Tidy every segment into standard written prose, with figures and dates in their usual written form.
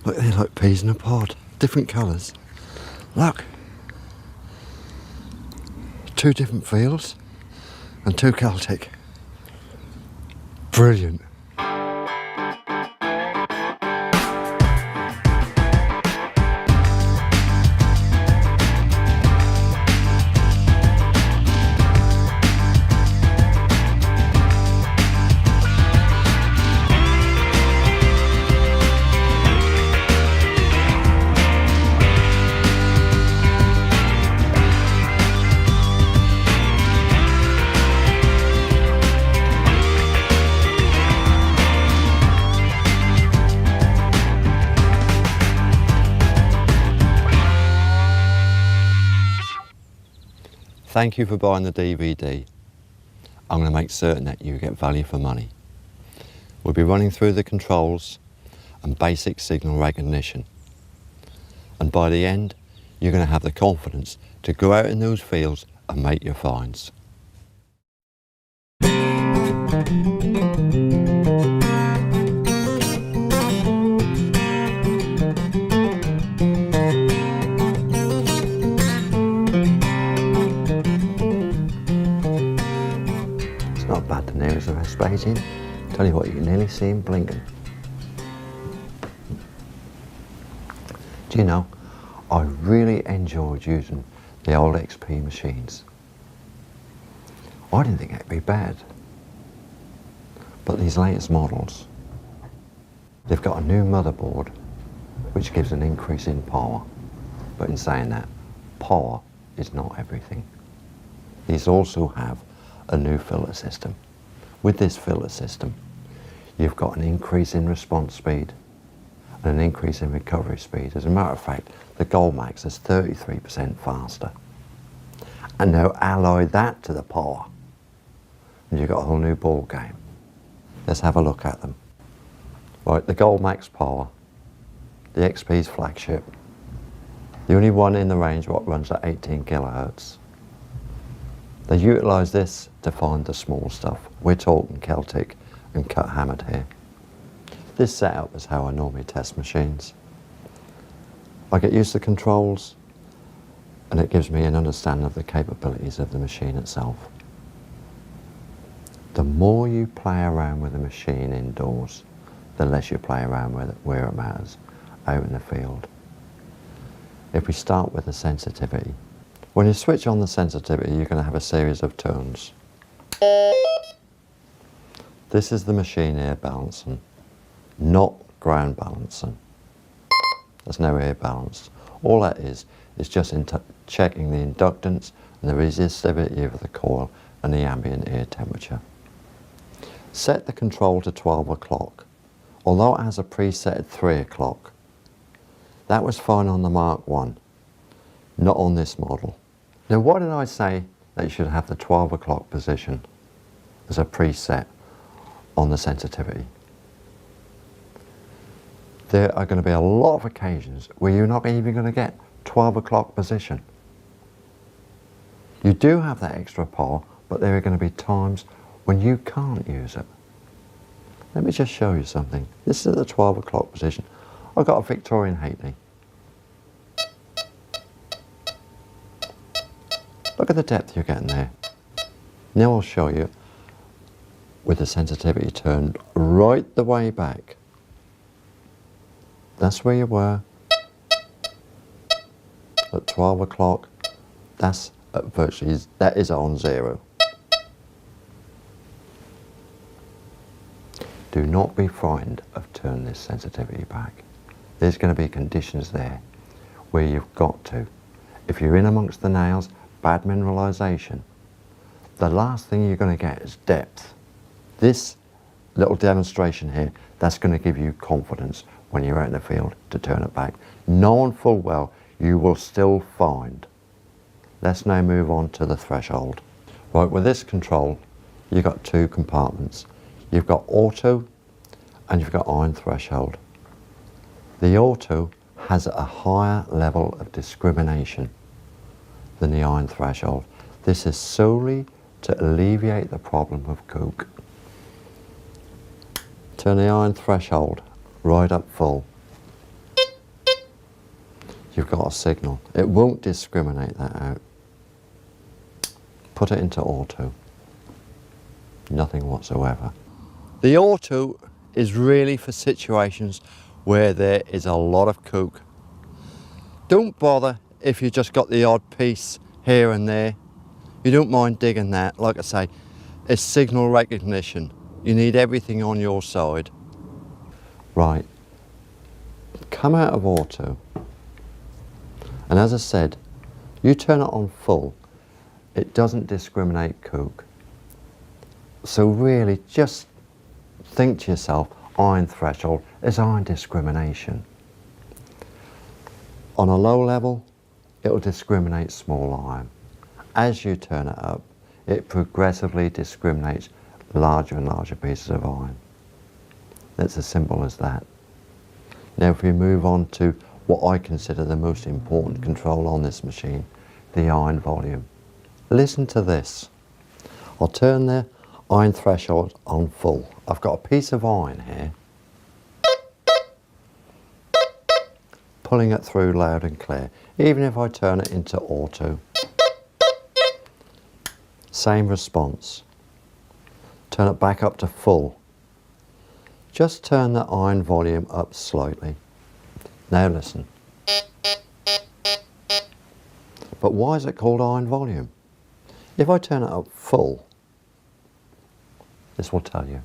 Look, they're like peas in a pod, different colours. Look, 2 different fields and 2 Celtic. Brilliant. Thank you for buying the DVD. I'm going to make certain that you get value for money. We'll be running through the controls and basic signal recognition. And by the end, you're going to have the confidence to go out in those fields and make your finds. Not bad, the nearest of Vespasian. Tell you what, you can nearly see him blinking. Do you know, I really enjoyed using the old XP machines. I didn't think it'd be bad. But these latest models, they've got a new motherboard which gives an increase in power. But in saying that, power is not everything. These also have a new filter system. With this filter system, you've got an increase in response speed and an increase in recovery speed. As a matter of fact, the Gold Max is 33% faster. And now alloy that to the power, and you've got a whole new ball game. Let's have a look at them. Right, the Gold Max power, the XP's flagship, the only one in the range what runs at 18 kilohertz. They utilise this to find the small stuff. We're talking Celtic and cut hammered here. This setup is how I normally test machines. I get used to the controls and it gives me an understanding of the capabilities of the machine itself. The more you play around with the machine indoors, the less you play around with it where it matters, out in the field. If we start with the sensitivity, when you switch on the sensitivity, you're going to have a series of tones. This is the machine air balancing, not ground balancing. There's no air balance. All that is just checking the inductance and the resistivity of the coil and the ambient air temperature. Set the control to 12 o'clock. Although it has a preset at 3 o'clock, that was fine on the Mark 1, not on this model. Now, why did I say that you should have the 12 o'clock position as a preset on the sensitivity? There are going to be a lot of occasions where you're not even going to get 12 o'clock position. You do have that extra power, but there are going to be times when you can't use it. Let me just show you something. This is the 12 o'clock position. I've got a Victorian Haley. Look at the depth you're getting there. Now I'll show you with the sensitivity turned right the way back. That's where you were at 12 o'clock. That's at virtually, that is on 0. Do not be frightened of turning this sensitivity back. There's going to be conditions there where you've got to. If you're in amongst the nails, bad mineralisation, the last thing you're going to get is depth. This little demonstration here, that's going to give you confidence when you're out in the field to turn it back, knowing full well you will still find. Let's now move on to the threshold. Right, with this control, you've got 2 compartments. You've got auto and you've got iron threshold. The auto has a higher level of discrimination than the iron threshold. This is solely to alleviate the problem of coke. Turn the iron threshold right up full. you've got a signal. It won't discriminate that out. Put it into auto. Nothing whatsoever. The auto is really for situations where there is a lot of coke. Don't bother if you just got the odd piece here and there. You don't mind digging that. Like I say, it's signal recognition. You need everything on your side. Right, come out of auto, and as I said, you turn it on full, it doesn't discriminate coke. So really just think to yourself, iron threshold is iron discrimination. On a low level, it will discriminate small iron. As you turn it up, it progressively discriminates larger and larger pieces of iron. It's as simple as that. Now if we move on to what I consider the most important control on this machine, the iron volume. Listen to this. I'll turn the iron threshold on full. I've got a piece of iron here, pulling it through loud and clear. Even if I turn it into auto, same response. Turn it back up to full. Just turn the iron volume up slightly. Now listen. But why is it called iron volume? If I turn it up full, this will tell you.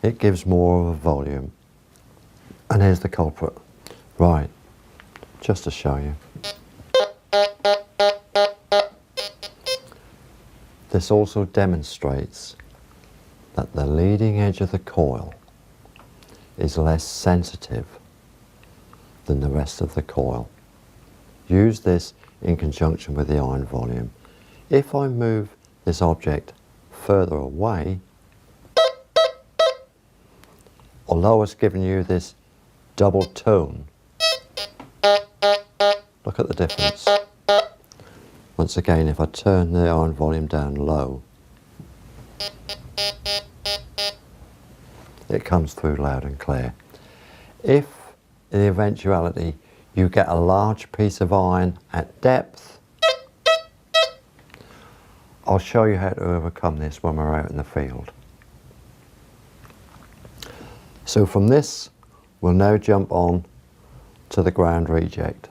It gives more of a volume. And here's the culprit. Right, just to show you. This also demonstrates that the leading edge of the coil is less sensitive than the rest of the coil. Use this in conjunction with the iron volume. If I move this object further away, although it's giving you this double tone, look at the difference. Once again, if I turn the iron volume down low, it comes through loud and clear. If in the eventuality you get a large piece of iron at depth, I'll show you how to overcome this when we're out in the field. So from this, we'll now jump on to the ground reject.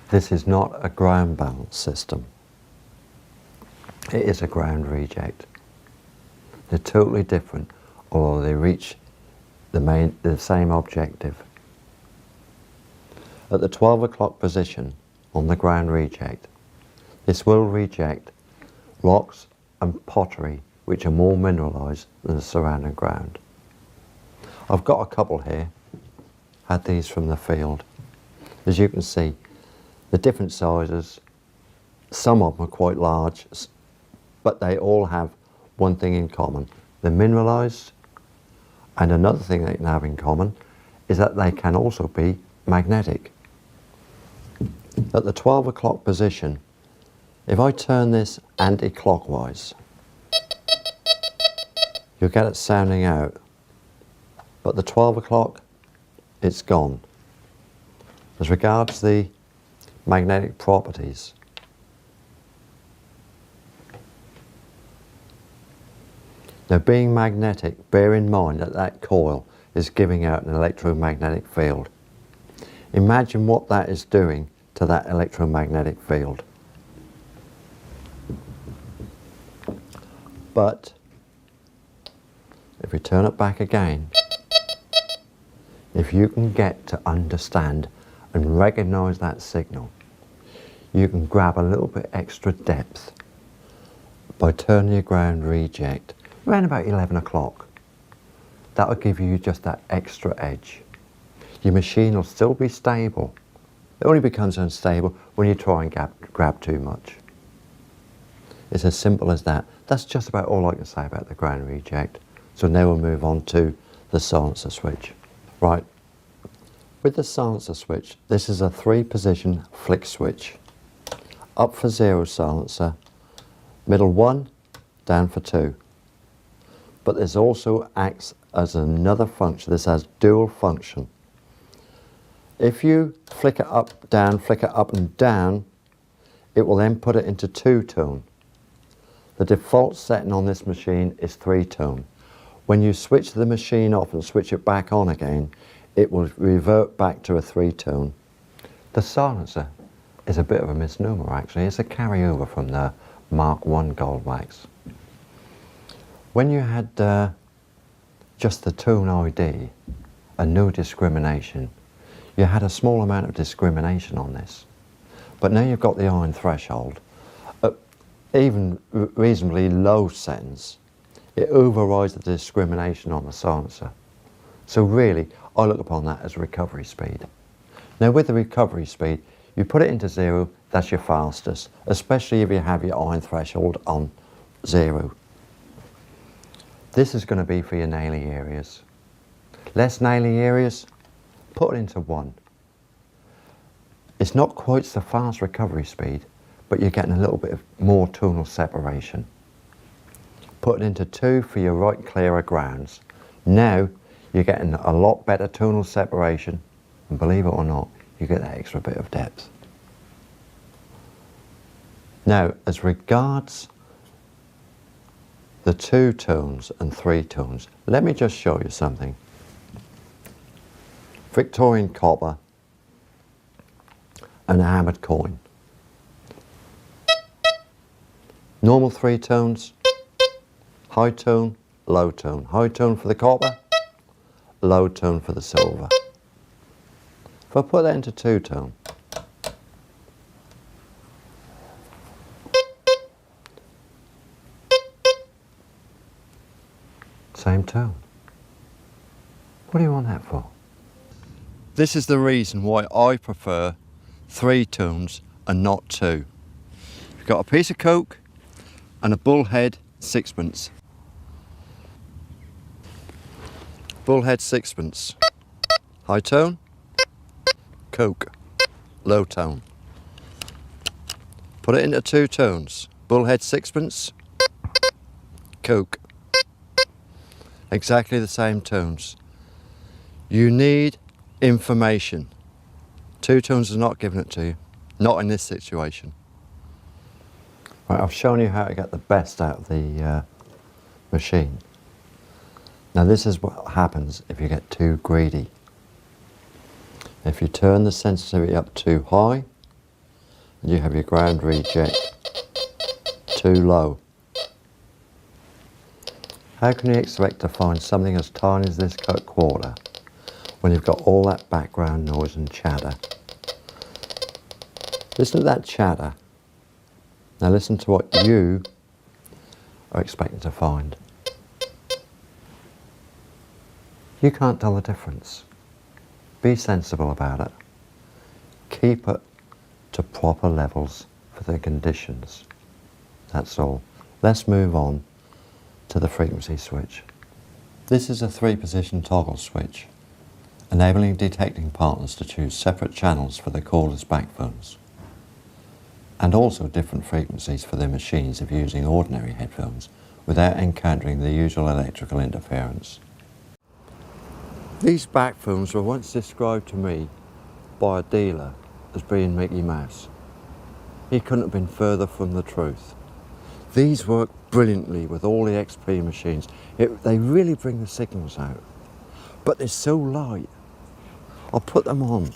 This is not a ground balance system. It is a ground reject. They're totally different, although they reach the same objective. At the 12 o'clock position on the ground reject, this will reject rocks and pottery which are more mineralised than the surrounding ground. I've got a couple here, had these from the field. As you can see, the different sizes, some of them are quite large, but they all have one thing in common. They're mineralised, and another thing they can have in common is that they can also be magnetic. At the 12 o'clock position, if I turn this anti-clockwise, you'll get it sounding out, but the 12 o'clock, it's gone. As regards the magnetic properties, now being magnetic, bear in mind that that coil is giving out an electromagnetic field. Imagine what that is doing to that electromagnetic field. But if we turn it back again, if you can get to understand and recognise that signal, you can grab a little bit extra depth by turning your ground reject around about 11 o'clock. That will give you just that extra edge. Your machine will still be stable. It only becomes unstable when you try and grab too much. It's as simple as that. That's just about all I can say about the ground reject. So now we'll move on to the silencer switch. Right, with the silencer switch, this is a 3-position flick switch. Up for 0 silencer, middle 1, down for 2. But this also acts as another function. This has dual function. If you flick it up and down, it will then put it into 2-tone. The default setting on this machine is 3-tone. When you switch the machine off and switch it back on again, it will revert back to a 3-tone. The silencer is a bit of a misnomer actually. It's a carryover from the Mark I gold wax. When you had just the tone ID and no discrimination, you had a small amount of discrimination on this. But now you've got the iron threshold, at even reasonably low settings, it overrides the discrimination on the silencer. So really, I look upon that as recovery speed. Now with the recovery speed, you put it into 0, that's your fastest, especially if you have your iron threshold on 0. This is going to be for your naily areas. Less naily areas, put it into 1. It's not quite so fast recovery speed, but you're getting a little bit of more tonal separation. Put it into 2 for your right clearer grounds. Now you're getting a lot better tonal separation, and believe it or not, you get that extra bit of depth. Now, as regards the 2 tones and 3 tones, let me just show you something. Victorian copper and a hammered coin. Normal 3 tones, high tone, low tone. High tone for the copper, low tone for the silver. If I put that into 2-tone, same tone. What do you want that for? This is the reason why I prefer 3 tones and not 2. You've got a piece of coke and a bullhead sixpence. Bullhead sixpence. High tone, coke, low tone. Put it into 2 tones. Bullhead sixpence, coke. Exactly the same tones. You need information. 2 tones is not giving it to you. Not in this situation. Right, I've shown you how to get the best out of the machine. Now this is what happens if you get too greedy. If you turn the sensitivity up too high, and you have your ground reject too low. How can you expect to find something as tiny as this cut quarter when you've got all that background noise and chatter? Listen to that chatter. Now listen to what you are expecting to find. You can't tell the difference. Be sensible about it. Keep it to proper levels for the conditions. That's all. Let's move on to the frequency switch. This is a 3-position toggle switch, enabling detecting partners to choose separate channels for the cordless backphones, and also different frequencies for their machines if using ordinary headphones without encountering the usual electrical interference. These backphones were once described to me by a dealer as being Mickey Mouse. He couldn't have been further from the truth. These work brilliantly with all the XP machines. They really bring the signals out, but they're so light. I'll put them on.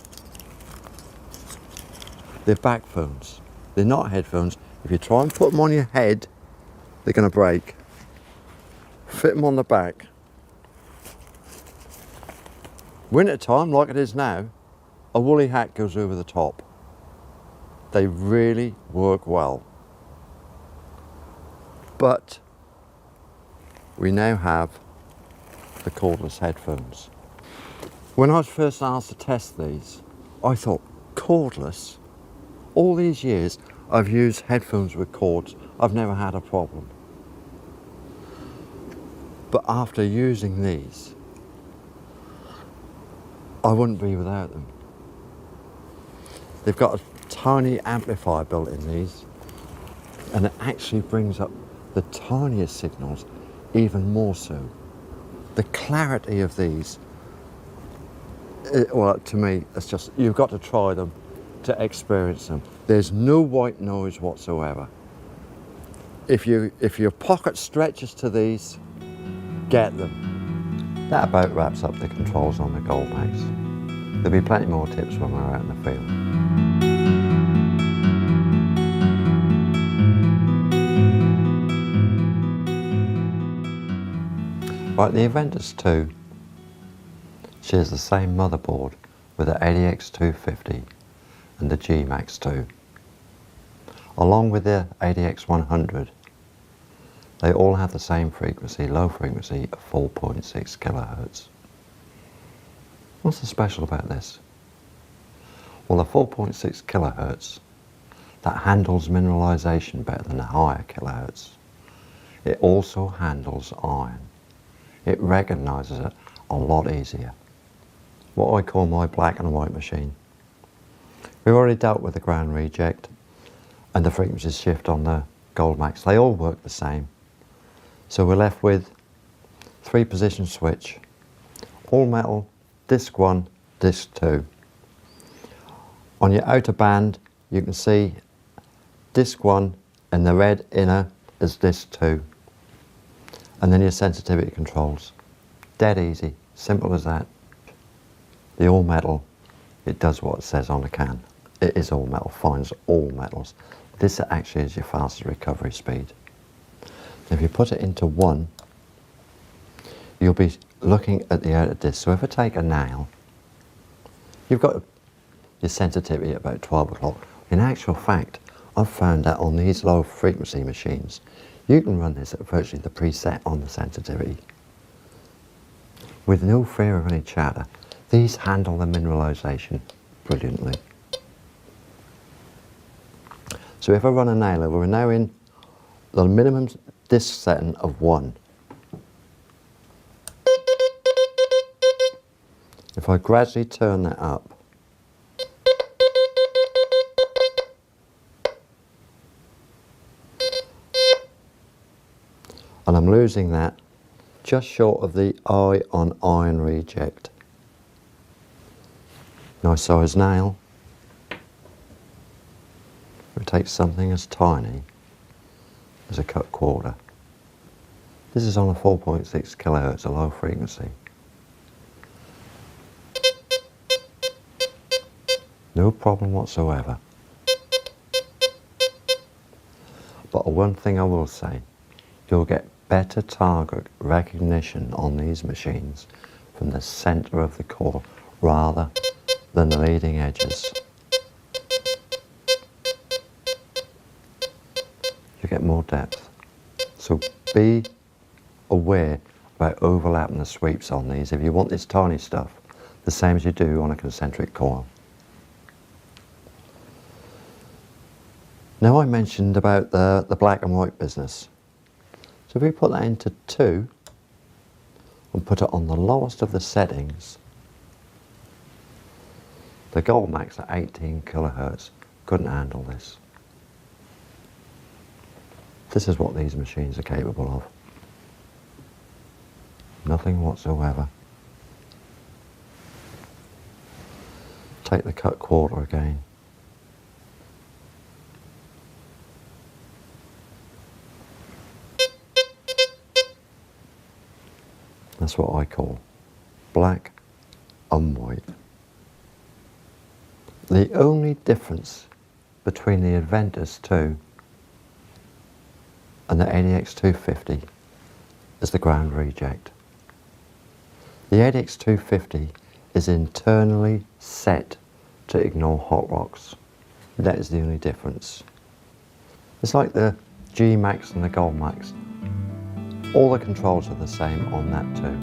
They're backphones. They're not headphones. If you try and put them on your head, they're going to break. Fit them on the back. Winter time, like it is now, a woolly hat goes over the top. They really work well. But we now have the cordless headphones. When I was first asked to test these, I thought, cordless? All these years I've used headphones with cords, I've never had a problem. But after using these, I wouldn't be without them. They've got a tiny amplifier built in these, and it actually brings up the tiniest signals even more so. The clarity of these Well, to me, it's just, you've got to try them to experience them. There's no white noise whatsoever. If your pocket stretches to these, get them. That about wraps up the controls on the Gold Max. There'll be plenty more tips when we're out in the field. Right, the Aventus 2 shares the same motherboard with the ADX250 and the G-Max 2. Along with the ADX100, they all have the same frequency, low frequency of 4.6 kilohertz. What's so special about this? Well, the 4.6 kilohertz, that handles mineralization better than the higher kilohertz. It also handles iron. It recognizes it a lot easier. What I call my black and white machine. We've already dealt with the ground reject and the frequency shift on the Gold Max. They all work the same. So we're left with 3-position switch, all metal, disc 1, disc 2. On your outer band, you can see disc 1 and the red inner is disc 2. And then your sensitivity controls. Dead easy, simple as that. The all metal, it does what it says on the can. It is all metal, finds all metals. This actually is your fastest recovery speed. If you put it into 1, you'll be looking at the outer disc. So if I take a nail, you've got your sensitivity at about 12 o'clock. In actual fact, I've found that on these low frequency machines, you can run this at virtually the preset on the sensitivity. With no fear of any chatter, these handle the mineralization brilliantly. So if I run a nailer, we're now in the minimum disc setting of 1. If I gradually turn that up, and I'm losing that just short of the eye on iron reject. Nice size nail. It takes something as tiny as a cut quarter. This is on a 4.6 kilohertz, a low frequency. No problem whatsoever. But one thing I will say, you'll get better target recognition on these machines from the center of the core rather than the leading edges. You get more depth. So be aware about overlapping the sweeps on these if you want this tiny stuff, the same as you do on a concentric coil. Now I mentioned about the black and white business. So if we put that into 2 and put it on the lowest of the settings, the Gold Max at 18 kilohertz couldn't handle this. This is what these machines are capable of. Nothing whatsoever. Take the cut quarter again. That's what I call black and white. The only difference between the Aventus 2 and the ADX250 is the ground reject. The ADX250 is internally set to ignore hot rocks. That is the only difference. It's like the G-Max and the Gold Max. All the controls are the same on that too.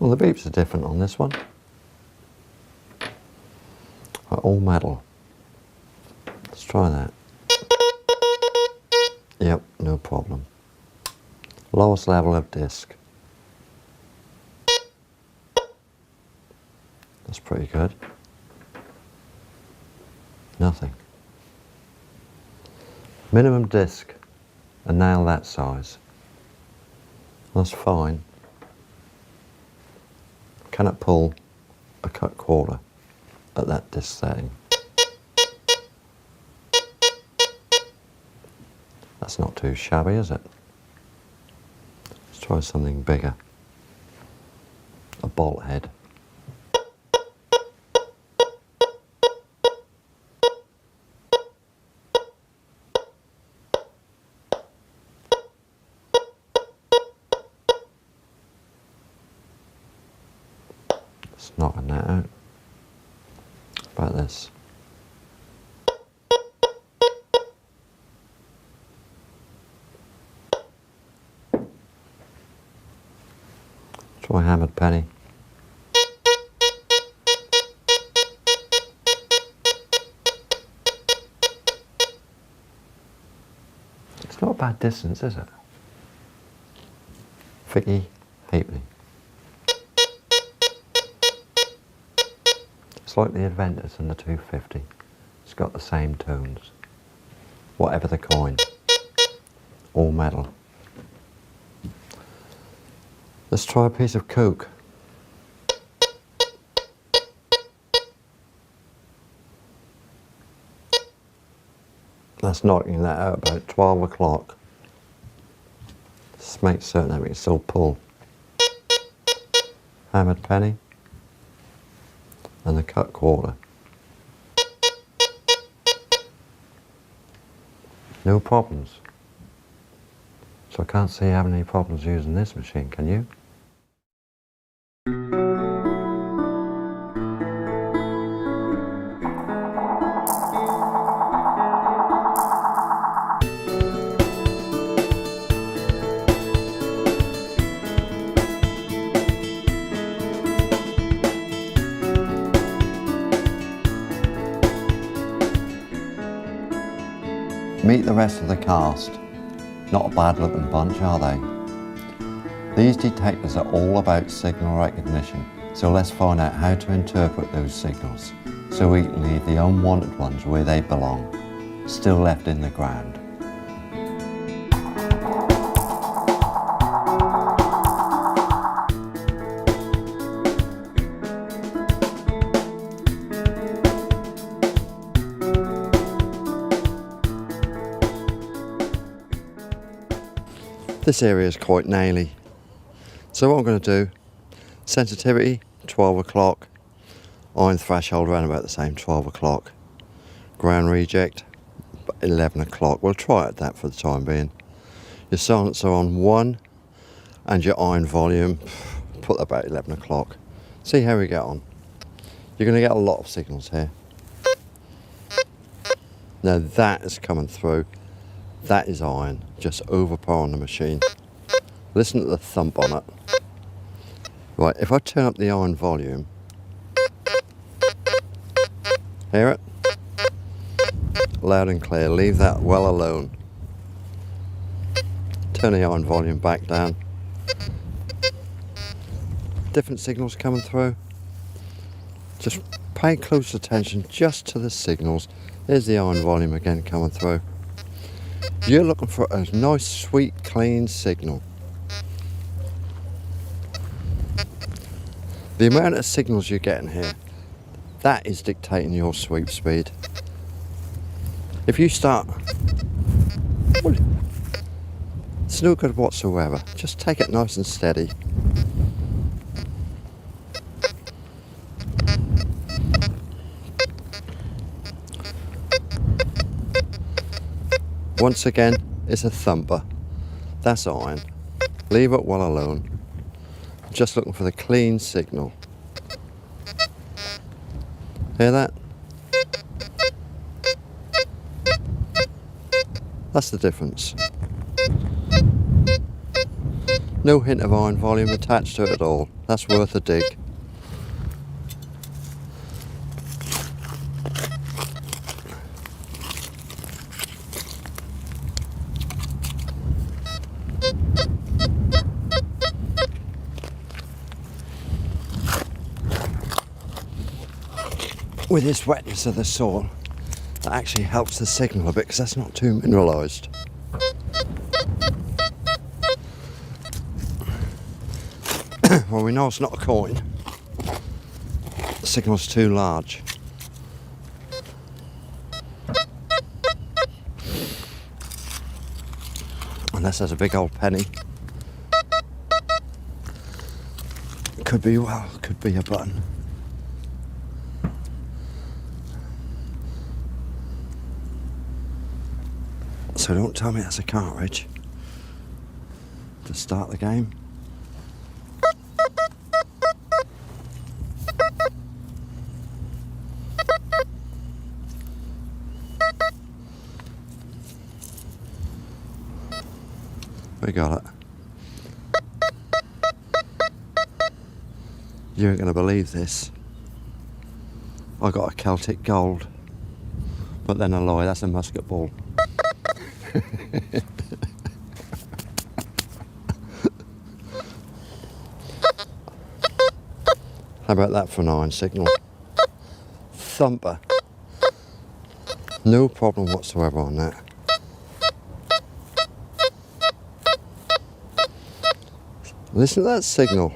Well, the beeps are different on this one. All metal. Let's try that. Yep, no problem. Lowest level of disc. That's pretty good. Nothing. Minimum disc, a nail that size. That's fine. Cannot pull a cut quarter at that disc setting. That's not too shabby, is it? Let's try something bigger. A bolt head. It's knocking that out. How about this? Try hammered penny. It's not a bad distance, is it? Thicky, halfpenny. It's like the Adventures and the 250. It's got the same tones. Whatever the coin. All metal. Let's try a piece of coke. That's knocking that out about 12 o'clock. Just make certain that we can still pull. Hammered penny and the cut quarter. No problems. So I can't see having any problems using this machine, can you? Meet the rest of the cast. Not a bad looking bunch, are they? These detectors are all about signal recognition, so let's find out how to interpret those signals so we can leave the unwanted ones where they belong, still left in the ground. This area is quite naily. So what I'm going to do, sensitivity 12 o'clock, iron threshold around about the same 12 o'clock, ground reject 11 o'clock. We'll try it at that for the time being. Your silencer on 1 and your iron volume, put about 11 o'clock. See how we get on. You're going to get a lot of signals here. Now that is coming through. That is iron, just overpowering the machine. Listen to the thump on it. Right, if I turn up the iron volume, hear it? Loud and clear, leave that well alone. Turn the iron volume back down. Different signals coming through. Just pay close attention just to the signals. There's the iron volume again coming through. You're looking for a nice, sweet, clean signal. The amount of signals you're getting here, that is dictating your sweep speed. If you start, well, it's no good whatsoever. Just take it nice and steady. Once again, it's a thumper. That's iron. Leave it well alone. Just looking for the clean signal. Hear that? That's the difference. No hint of iron volume attached to it at all. That's worth a dig. with this wetness of the soil, that actually helps the signal a bit because that's not too mineralised. Well, we know it's not a coin. The signal's too large. Unless there's a big old penny. Could be, well, could be a button. So don't tell me that's a cartridge to start the game. We got it. You ain't gonna believe this. I got a Celtic gold, but then I lie, that's a musket ball. How about that for an iron signal? Thumper. No problem whatsoever on that. Listen to that signal.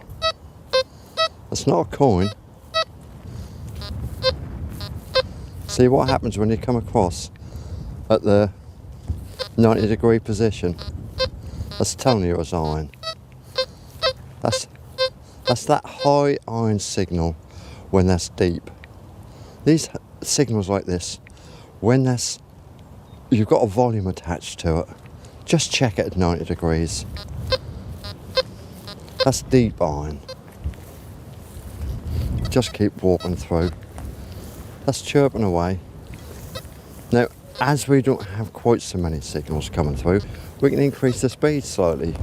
That's not a coin. See what happens when you come across at the 90-degree position. That's telling you it's iron. That's that high iron signal when that's deep. These signals like this, when you've got a volume attached to it, just check it at 90 degrees. That's deep iron. Just keep walking through. That's chirping away. Now, as we don't have quite so many signals coming through, we can increase the speed slightly.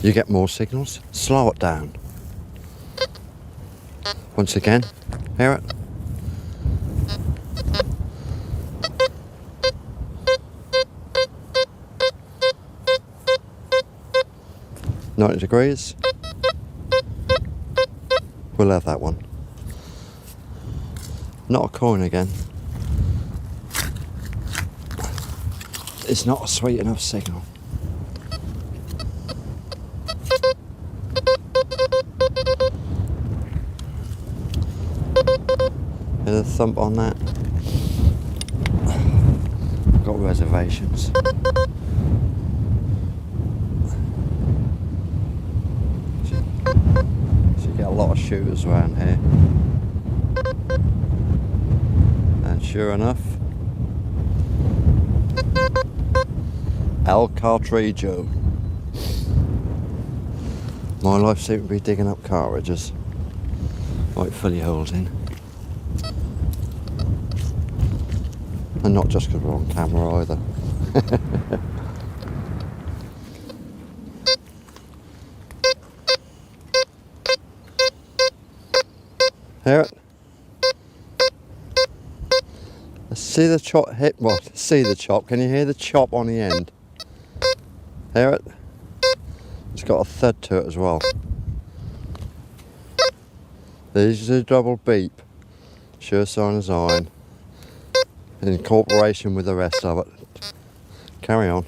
You get more signals, slow it down. Once again, hear it? "90 degrees. We'll have that one. Not a coin again. It's not a sweet enough signal. Hear the thump on that? Got reservations. So you get a lot of shooters around here. And sure enough, El Cartridgio. My life seems to be digging up cartridges. Might fill your holes in. And not just because we're on camera either. Hear it? See the chop hit? Well, see the chop. Can you hear the chop on the end? Hear it? It's got a thud to it as well. There's a double beep. Sure sign as iron. In cooperation with the rest of it. Carry on.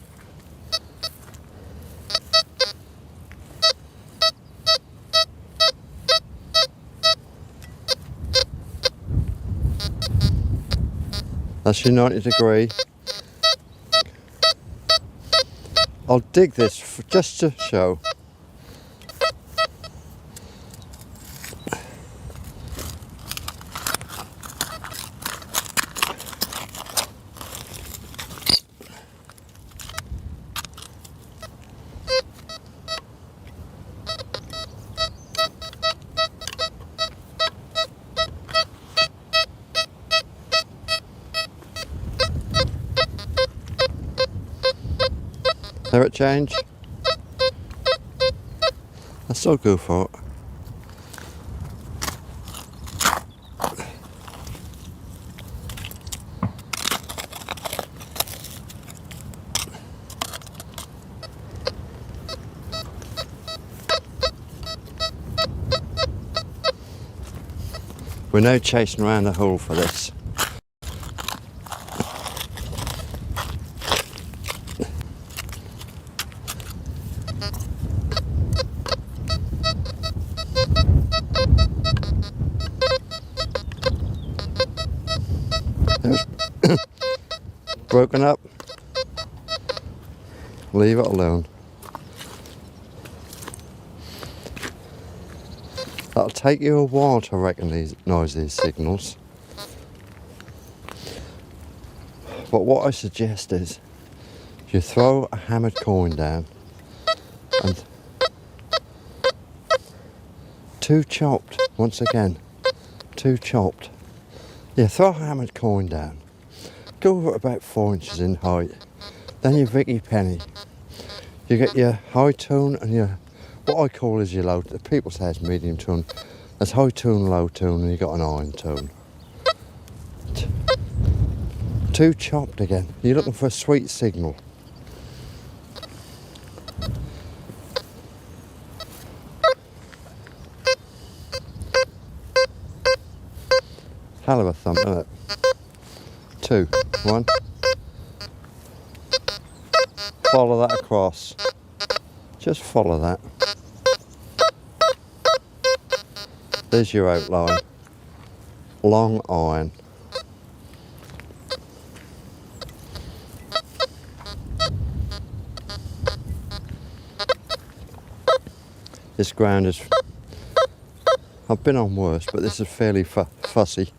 That's your 90 degree. I'll dig this just to show. Hear it change? I still go for it. We're now chasing around the hole for this. Broken up. Leave it alone. That'll take you a while to recognise these signals. But what I suggest is you throw a hammered coin down and two chopped, once again, two chopped. Yeah, throw a hammered coin down. Go over about 4 inches in height. Then your Vicky penny. You get your high tone and your, what I call is your low, the people say it's medium tone. That's high tone, low tone, and you got an iron tone. Two chopped again. You're looking for a sweet signal. Hell of a thump, isn't it? Two, one. Follow that across. Just follow that. There's your outline. Long iron. This ground is, I've been on worse, but this is fairly fussy.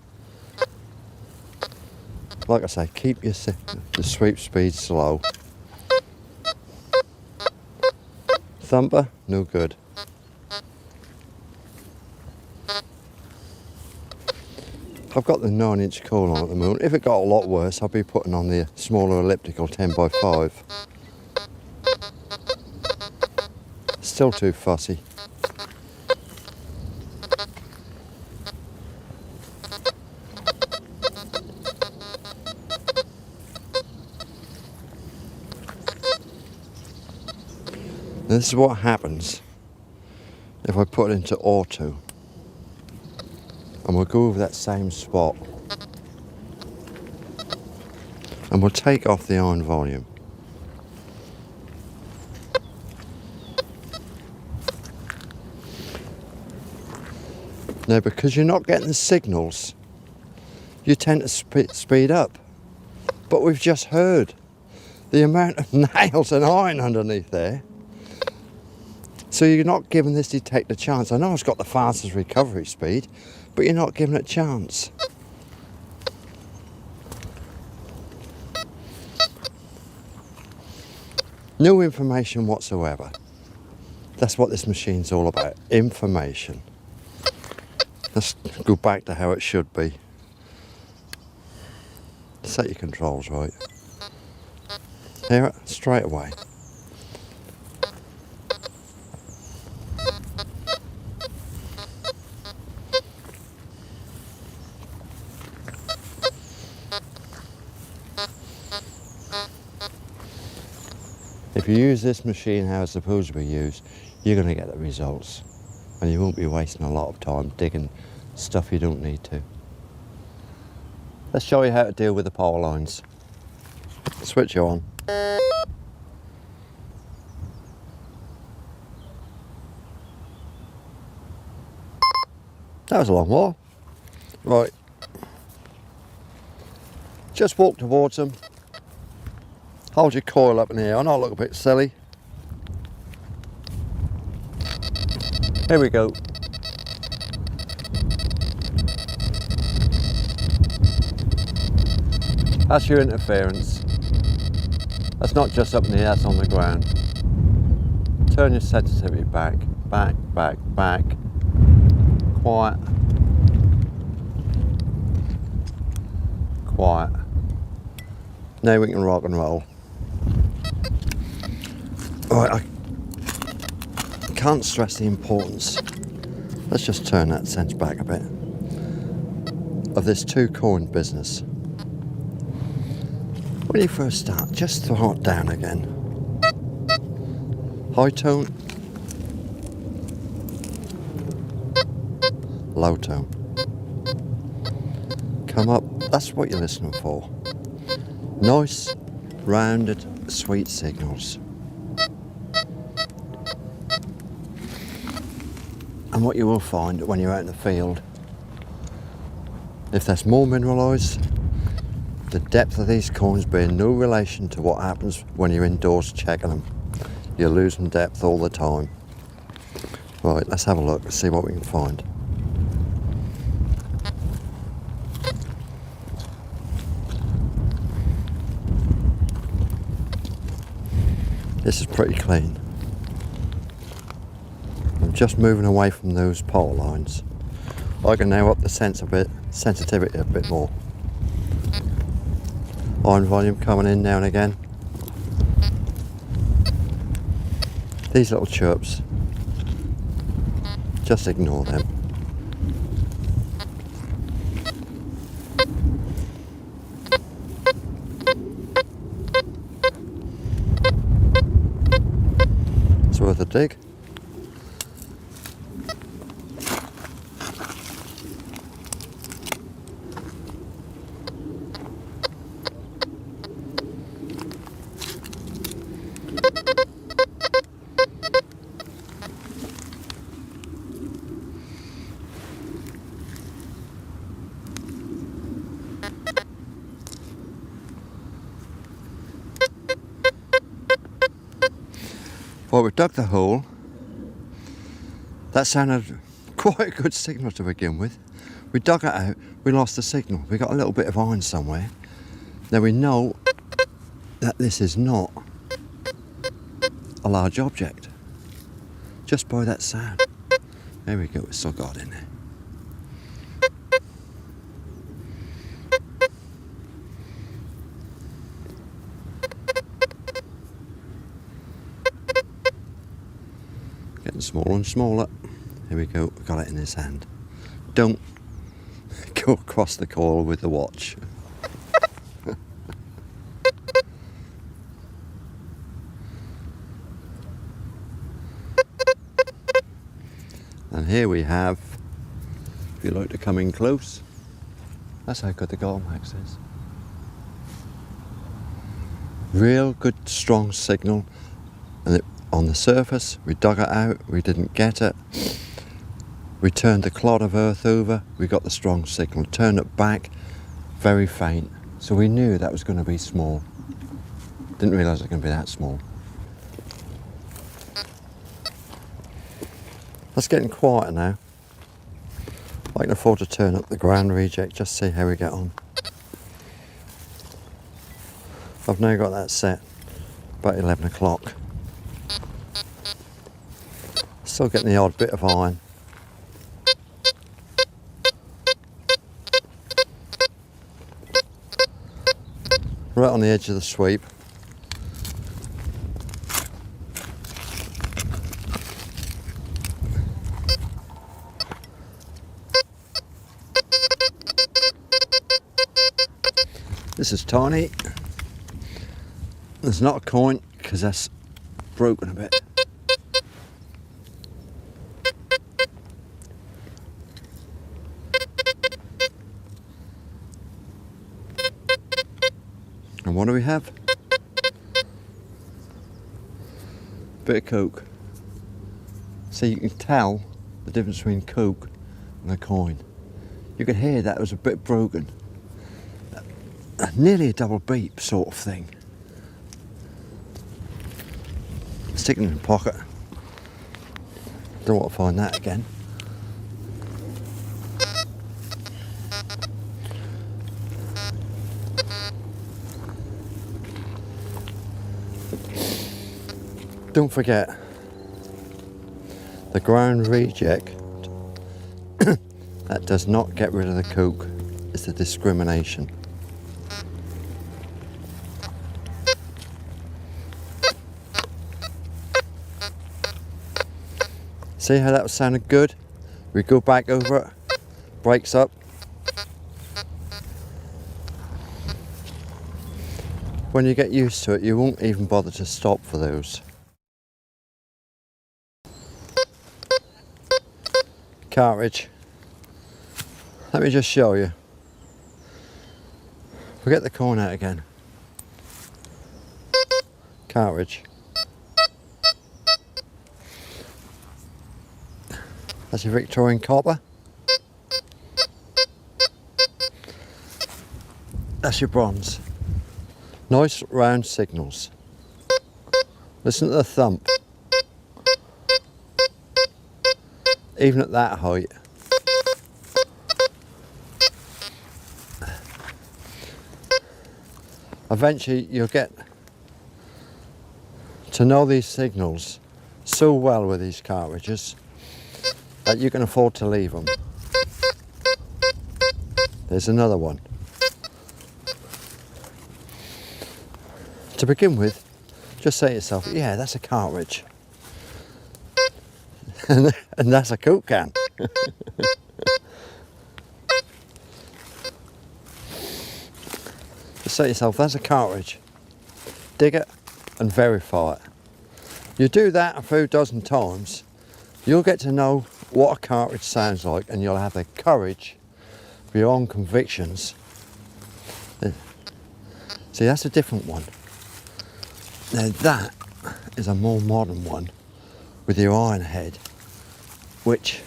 Like I say, keep your the sweep speed slow. Thumper, no good. I've got the 9-inch coil on at the moment. If it got a lot worse, I'll be putting on the smaller elliptical 10x5. Still too fussy. This is what happens if I put it into auto. And we'll go over that same spot. And we'll take off the iron volume. Now, because you're not getting the signals, you tend to speed up. But we've just heard the amount of nails and iron underneath there. So you're not giving this detector a chance. I know it's got the fastest recovery speed, but you're not giving it a chance. No information whatsoever. That's what this machine's all about, information. Let's go back to how it should be. Set your controls right. Hear it? Straight away. If you use this machine how it's supposed to be used, you're going to get the results. And you won't be wasting a lot of time digging stuff you don't need to. Let's show you how to deal with the power lines. Switch you on. That was a long while. Right. Just walk towards them. Hold your coil up in the air. I know I look a bit silly. Here we go. That's your interference. That's not just up in the air, that's on the ground. Turn your sensitivity back, back, back, back. Quiet. Quiet. Now we can rock and roll. Alright, I can't stress the importance, let's just turn that sense back a bit, of this two-coin business. When you first start, just throw it down again. High tone, low tone. That's what you're listening for. Nice, rounded, sweet signals. And what you will find when you're out in the field, if there's more mineralised, the depth of these coins being no relation to what happens when you're indoors checking them. You're losing depth all the time. Right, let's have a look, see what we can find. This is pretty clean. I'm just moving away from those pole lines. I can now up the sensitivity a bit more. Iron volume coming in now and again. These little chirps, just ignore them. It's worth a dig. Well, we dug the hole. That sounded quite a good signal to begin with. We dug it out, we lost the signal. We got a little bit of iron somewhere. Now we know that this is not a large object, just by that sound. There we go, we still got it in there. Getting smaller and smaller. Here we go, got it in his hand. Don't go across the coil with the watch. And here we have, if you like to come in close, that's how good the Garmax is. Real good strong signal, and on the surface we dug it out, we didn't get it. We turned the clod of earth over, we got the strong signal. Turned it back, very faint. So we knew that was going to be small. Didn't realise it was going to be that small. It's getting quieter now. I can afford to turn up the ground reject, just see how we get on. I've now got that set about 11 o'clock. Still getting the odd bit of iron. Right on the edge of the sweep. This is tiny. There's not a coin because that's broken a bit. And what do we have? Bit of coke. So you can tell the difference between coke and a coin. You could hear that it was a bit broken. Nearly a double beep sort of thing. Sticking in the pocket. Don't want to find that again. Don't forget, the ground reject, that does not get rid of the coke, it's the discrimination. See how that was sounding good? We go back over it, brakes up. When you get used to it, you won't even bother to stop for those. Cartridge. Let me just show you. We'll get the coin out again. Cartridge. That's your Victorian copper. That's your bronze. Nice round signals. Listen to the thump. Even at that height. Eventually you'll get to know these signals so well with these cartridges that you can afford to leave them. There's another one. To begin with, just say to yourself, yeah, that's a cartridge. and that's a Coke can. Just say to yourself, that's a cartridge. Dig it and verify it. You do that a few dozen times, you'll get to know what a cartridge sounds like, and you'll have the courage for your own convictions. See, that's a different one. Now that is a more modern one with your iron head, which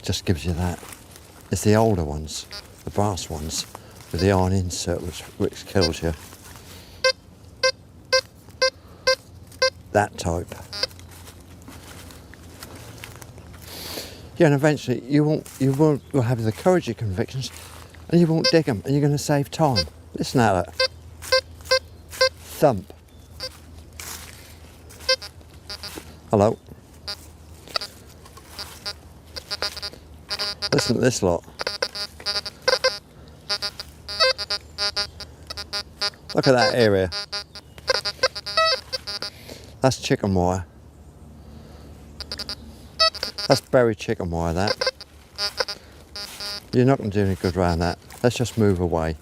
just gives you that. It's the older ones, the brass ones, with the iron insert which kills you. That type. Yeah, and eventually you'll have the courage of convictions, and you won't dig them, and you're going to save time. Listen at it. Thump. Hello. Listen to this lot. Look at that area. That's chicken wire. That's buried chicken wire, that. You're not going to do any good around that. Let's just move away.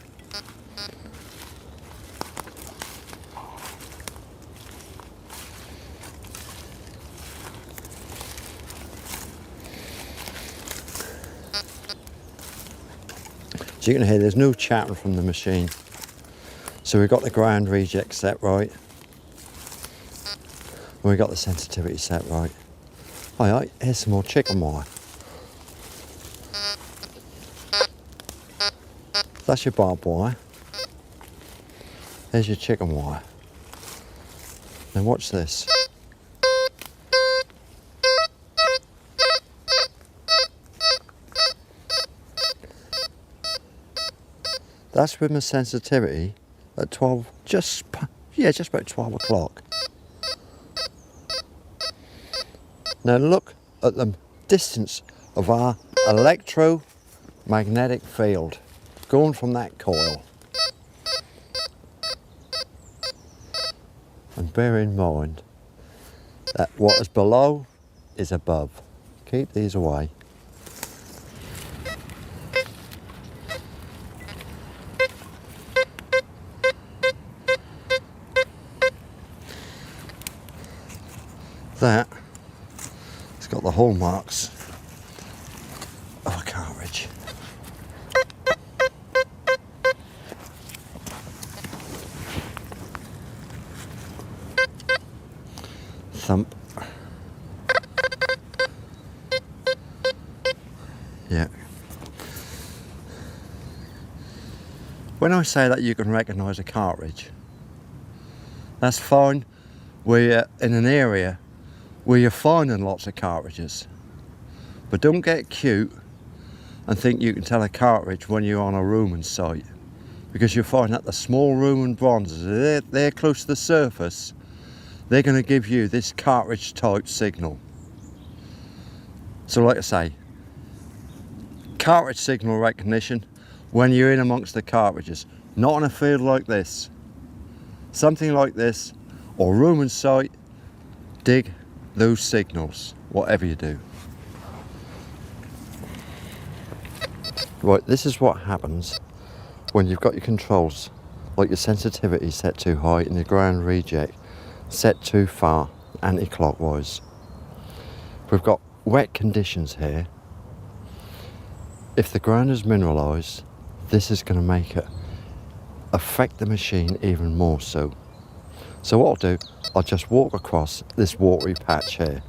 So you can hear there's no chattering from the machine. So we've got the ground reject set right. And we've got the sensitivity set right. Alright, here's some more chicken wire. That's your barbed wire. There's your chicken wire. Now watch this. That's with my sensitivity at 12, just about 12 o'clock. Now look at the distance of our electromagnetic field going from that coil. And bear in mind that what is below is above. Keep these away. That has got the hallmarks of a cartridge. Thump. Yeah. When I say that you can recognise a cartridge, that's fine where you're in an area where you're finding lots of cartridges. But don't get cute and think you can tell a cartridge when you're on a Roman site, because you'll find that the small Roman bronzes, they're close to the surface, they're going to give you this cartridge type signal. So like I say, cartridge signal recognition when you're in amongst the cartridges, not on a field like this. Something like this, or Roman site, dig those signals, whatever you do. Right, this is what happens when you've got your controls, like your sensitivity set too high and your ground reject set too far, anti-clockwise. We've got wet conditions here. If the ground is mineralised, this is going to make it affect the machine even more so. So what I'll do, I'll just walk across this watery patch here.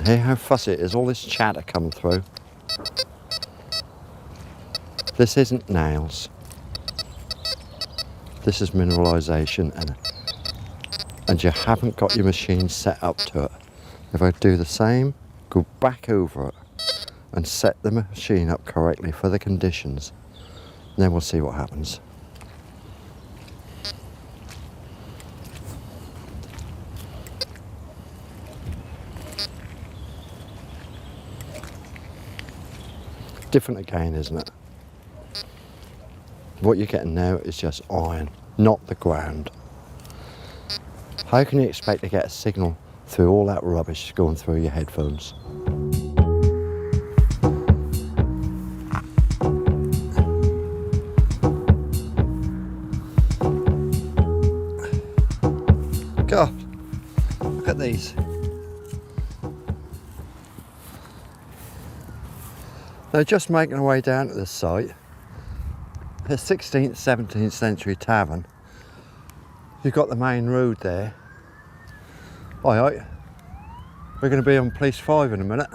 Hear how fussy it is, all this chatter coming through. This isn't nails. This is mineralisation, and you haven't got your machine set up to it. If I do the same, go back over it and set the machine up correctly for the conditions, then we'll see what happens. Different again, isn't it? What you're getting now is just iron, not the ground. How can you expect to get a signal through all that rubbish going through your headphones? God, look at these. They're just making their way down to this site. A 16th, 17th century tavern. You've got the main road there. Alright, we're going to be on Police 5 in a minute.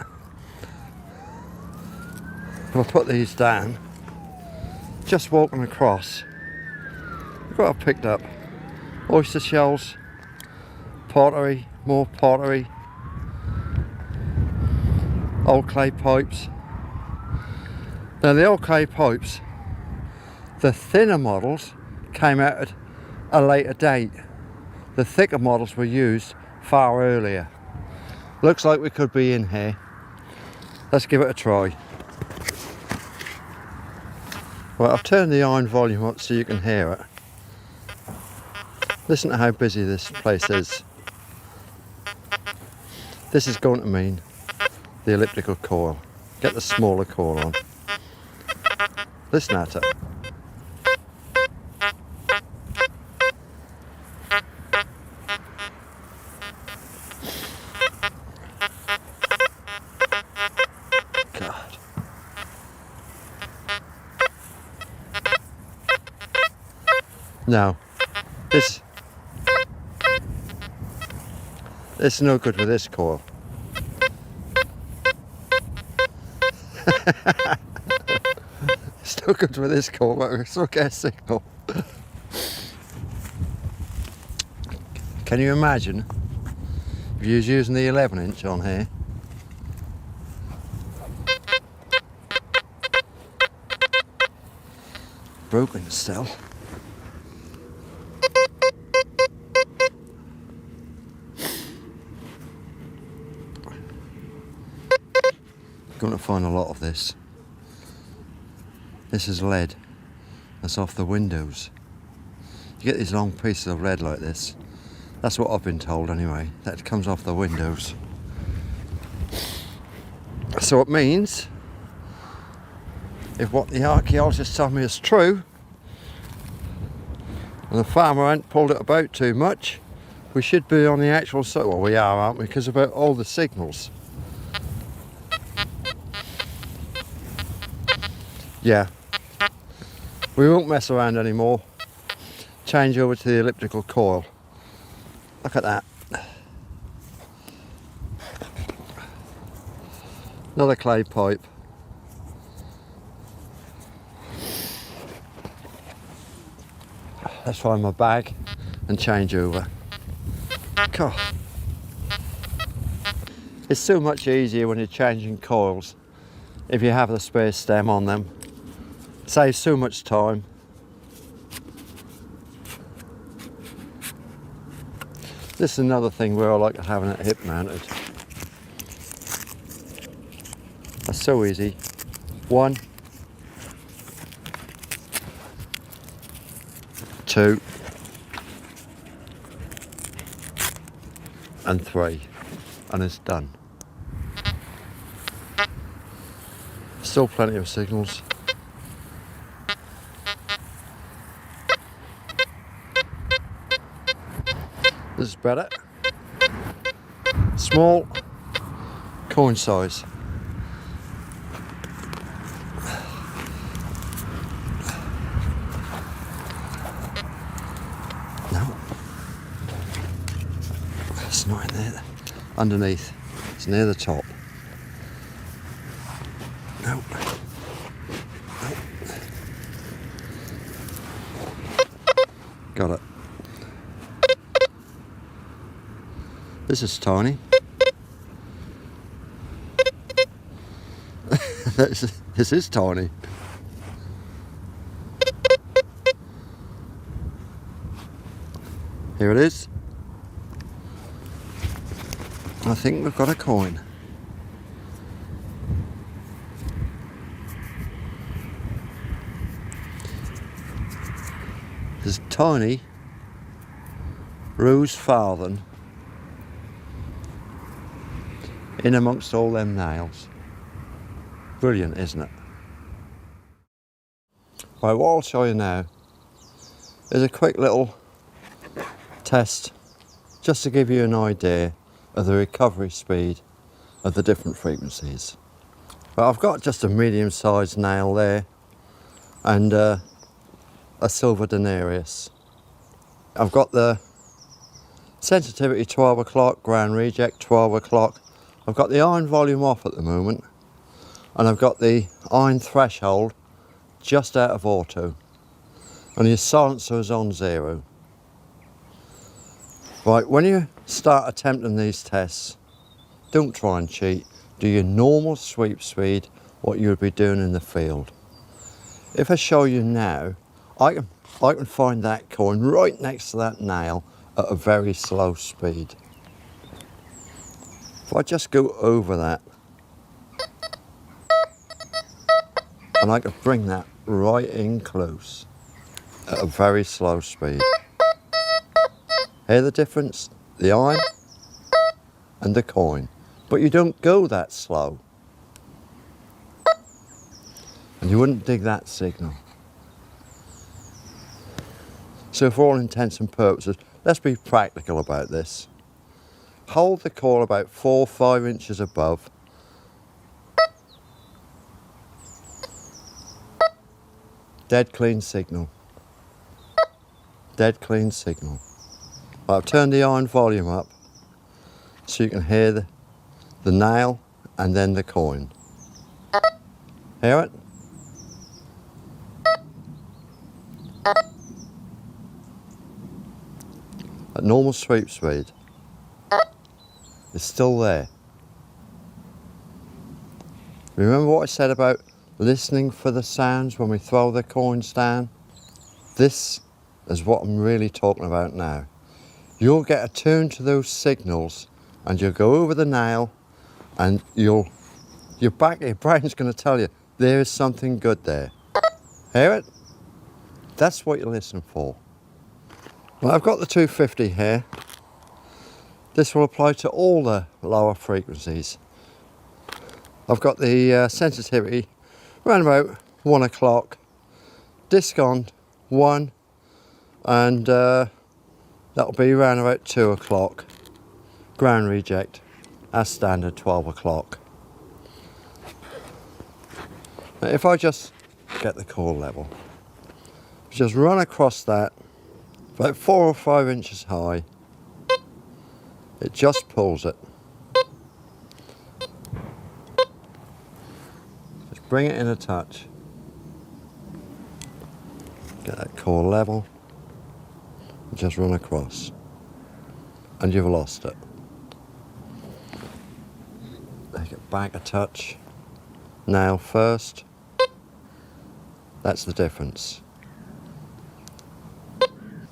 I'll put these down. Just walking across, look what I've picked up. Oyster shells, pottery, more pottery, old clay pipes. Now the old clay pipes, the thinner models came out at a later date. The thicker models were used far earlier. Looks like we could be in here. Let's give it a try. Well, I've turned the iron volume up so you can hear it. Listen to how busy this place is. This is going to mean the elliptical coil. Get the smaller coil on. Listen at it. God. Now, this is no good with this coil. It's no good with this coil, but we still get a signal. Can you imagine if you was using the 11-inch on here? Broken still. Going to find a lot of this. This is lead. That's off the windows. You get these long pieces of lead like this. That's what I've been told anyway. That comes off the windows. So it means, if what the archaeologists tell me is true, and the farmer ain't pulled it about too much, we should be on the actual site. Well, we are, aren't we? Because about all the signals. Yeah. We won't mess around anymore. Change over to the elliptical coil. Look at that. Another clay pipe. Let's find my bag and change over. God. It's so much easier when you're changing coils if you have the spare stem on them. Saves so much time. This is another thing where I like having it hip mounted. That's so easy. 1, 2, and 3, and it's done. Still plenty of signals. This is better. Small, coin size. No. It's not in there. Underneath. It's near the top. No. No. Got it. This is tiny. This is tiny. Here it is. I think we've got a coin. There's tiny rose farthing in amongst all them nails. Brilliant, isn't it? Right, what I'll show you now is a quick little test just to give you an idea of the recovery speed of the different frequencies. But I've got just a medium-sized nail there and a silver denarius. I've got the sensitivity 12 o'clock, ground reject 12 o'clock. I've got the iron volume off at the moment, and I've got the iron threshold just out of auto, and your silencer is on 0. Right, when you start attempting these tests, don't try and cheat. Do your normal sweep speed, what you would be doing in the field. If I show you now, I can find that coin right next to that nail at a very slow speed. If I just go over that, and I can bring that right in close at a very slow speed. Hear the difference? The iron and the coin. But you don't go that slow. And you wouldn't dig that signal. So for all intents and purposes, let's be practical about this. Hold the coil about 4 or 5 inches above. Dead clean signal. Dead clean signal. I've turned the iron volume up so you can hear the nail and then the coin. Hear it? At normal sweep speed, it's still there. Remember what I said about listening for the sounds when we throw the coins down? This is what I'm really talking about now. You'll get attuned to those signals and you'll go over the nail and your brain's going to tell you there is something good there. Hear it? That's what you're listening for. Well, I've got the 250 here. This will apply to all the lower frequencies. I've got the sensitivity around about 1 o'clock, disc on 1, and that'll be around about 2 o'clock. Ground reject, as standard, 12 o'clock. Now if I just get the core level, just run across that, about 4 or 5 inches high, it just pulls it. Just bring it in a touch. Get that core level, and just run across, and you've lost it. Take it back a touch, nail first, that's the difference.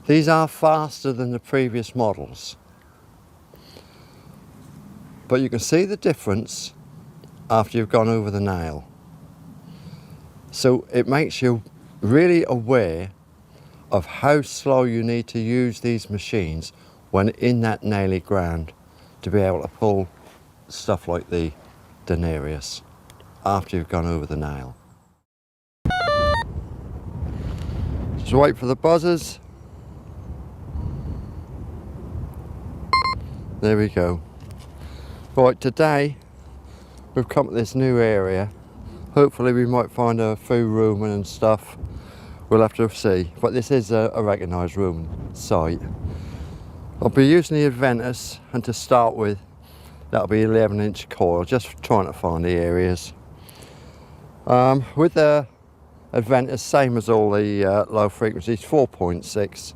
These are faster than the previous models, but you can see the difference after you've gone over the nail. So it makes you really aware of how slow you need to use these machines when in that naily ground to be able to pull stuff like the denarius after you've gone over the nail. Just wait for the buzzers. There we go. Right, today we've come to this new area. Hopefully we might find a few rooming and stuff. We'll have to see. But this is a recognised rooming site. I'll be using the Adventus, and to start with, that'll be 11-inch coil, just trying to find the areas. With the Adventus, same as all the low frequencies, 4.6.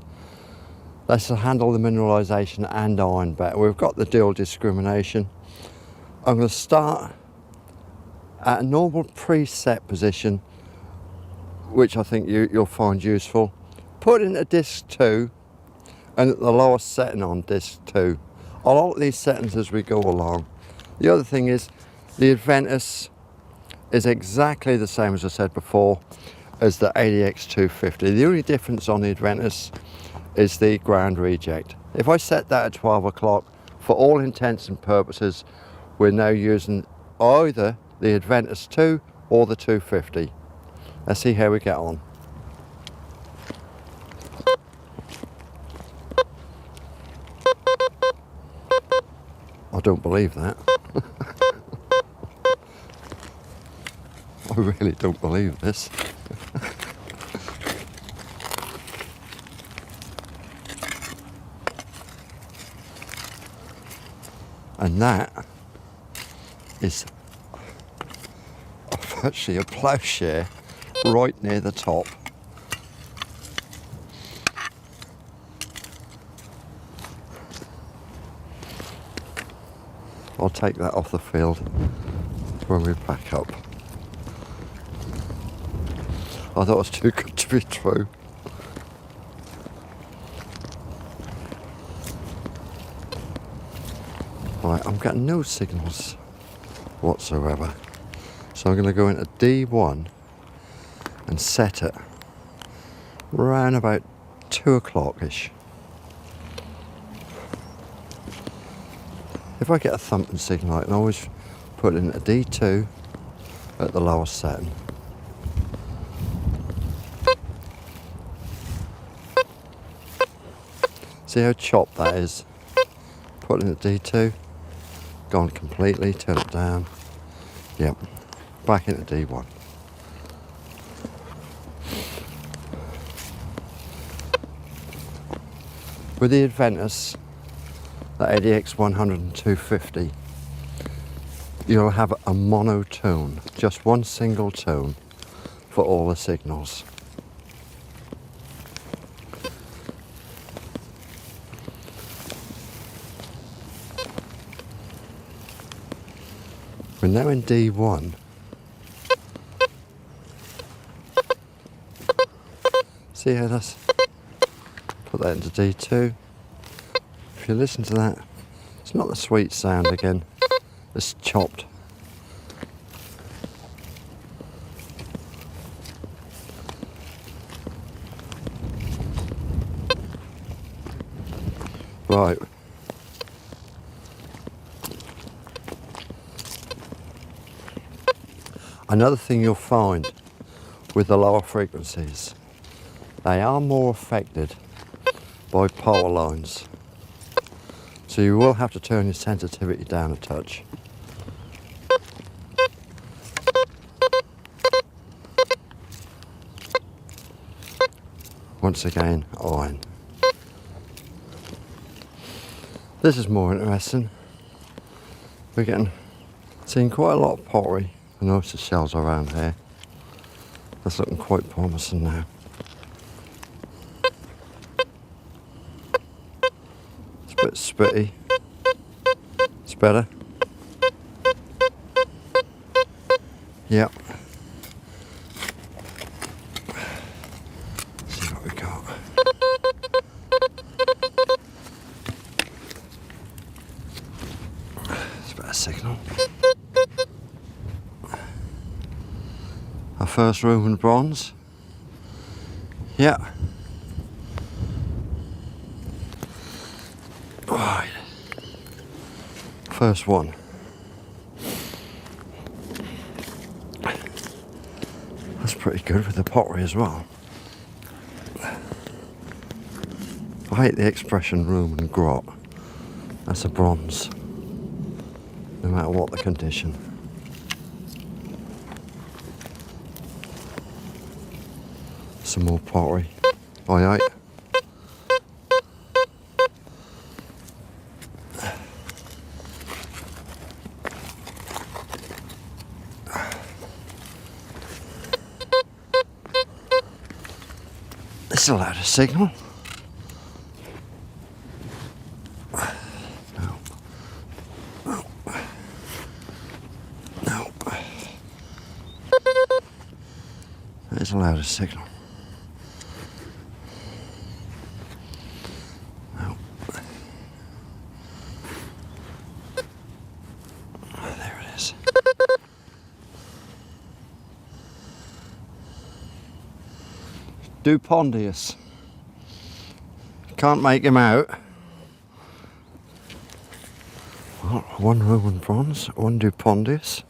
That's to handle the mineralisation and iron better. We've got the dual discrimination. I'm going to start at a normal preset position, which I think you'll find useful. Put in a disc 2 and at the lowest setting on disc 2. I'll alter these settings as we go along. The other thing is the Adventus is exactly the same as I said before as the ADX250. The only difference on the Adventus is the ground reject. If I set that at 12 o'clock, for all intents and purposes, we're now using either the Adventus 2 or the 250. Let's see how we get on. I don't believe that. I really don't believe this. And that is actually a ploughshare right near the top. I'll take that off the field when we pack up. I thought it was too good to be true. Right, I'm getting no signals whatsoever. So I'm going to go into D1 and set it around about 2 o'clock-ish. If I get a thumping signal, I can always put in a D2 at the lowest setting. See how chopped that is? Put in a D2, gone completely, turn it down. Yep, back into D1. With the Adventus, the ADX 100 and 250, you'll have a monotone, just one single tone for all the signals. We're now in D1. See how that's, put that into D2. If you listen to that, it's not the sweet sound again, it's chopped. Right. Another thing you'll find with the lower frequencies, they are more affected by power lines. So you will have to turn your sensitivity down a touch. Once again, iron. This is more interesting. We're seeing quite a lot of pottery and oyster shells around here. That's looking quite promising now. It's a bit spitty. It's better. Yep. Let's see what we got. It's a better signal. Our first Roman bronze. Yeah. Right. First one. That's pretty good with the pottery as well. I hate the expression Roman grot. That's a bronze. No matter what the condition. Some more pottery. Aye aye. That's a louder signal. No. No. No. There's a louder signal. No. There it is. Dupondius. Can't make him out. Well, one Roman bronze, one Dupondius.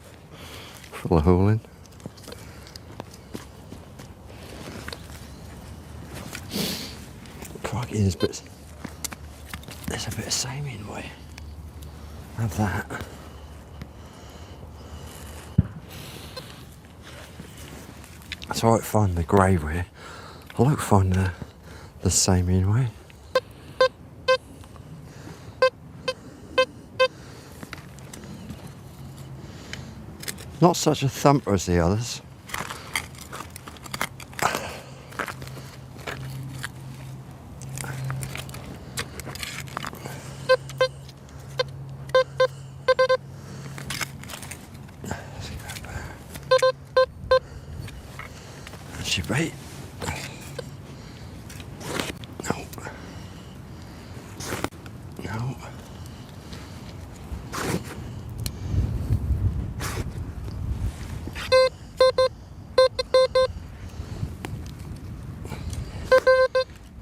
Fill a hole in. Crikey, there's a bit of Samian way. Have that. It's alright to find the grey way. I like to find the Samian way. Not such a thumper as the others. That's your bait. No. No.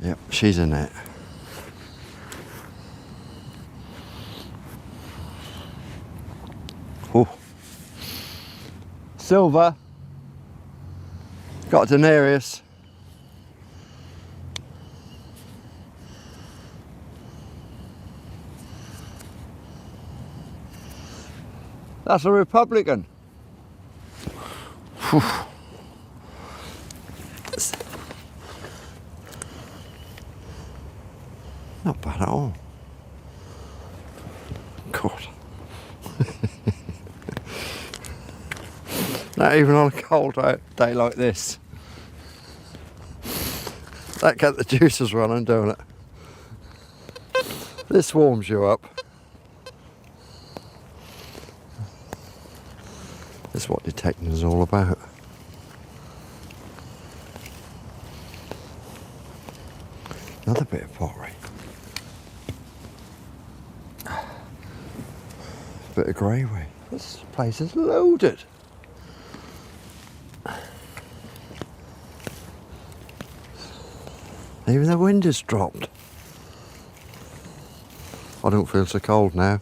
Yep, she's in it. Oh. Silver. Got a denarius. That's a Republican. Whew. Not bad at all. God. Not even on a cold day like this. That kept the juices running, don't it? This warms you up. That's what detecting is all about. Another bit of pottery. Bit of greyway. This place is loaded. Even the wind has dropped. I don't feel so cold now.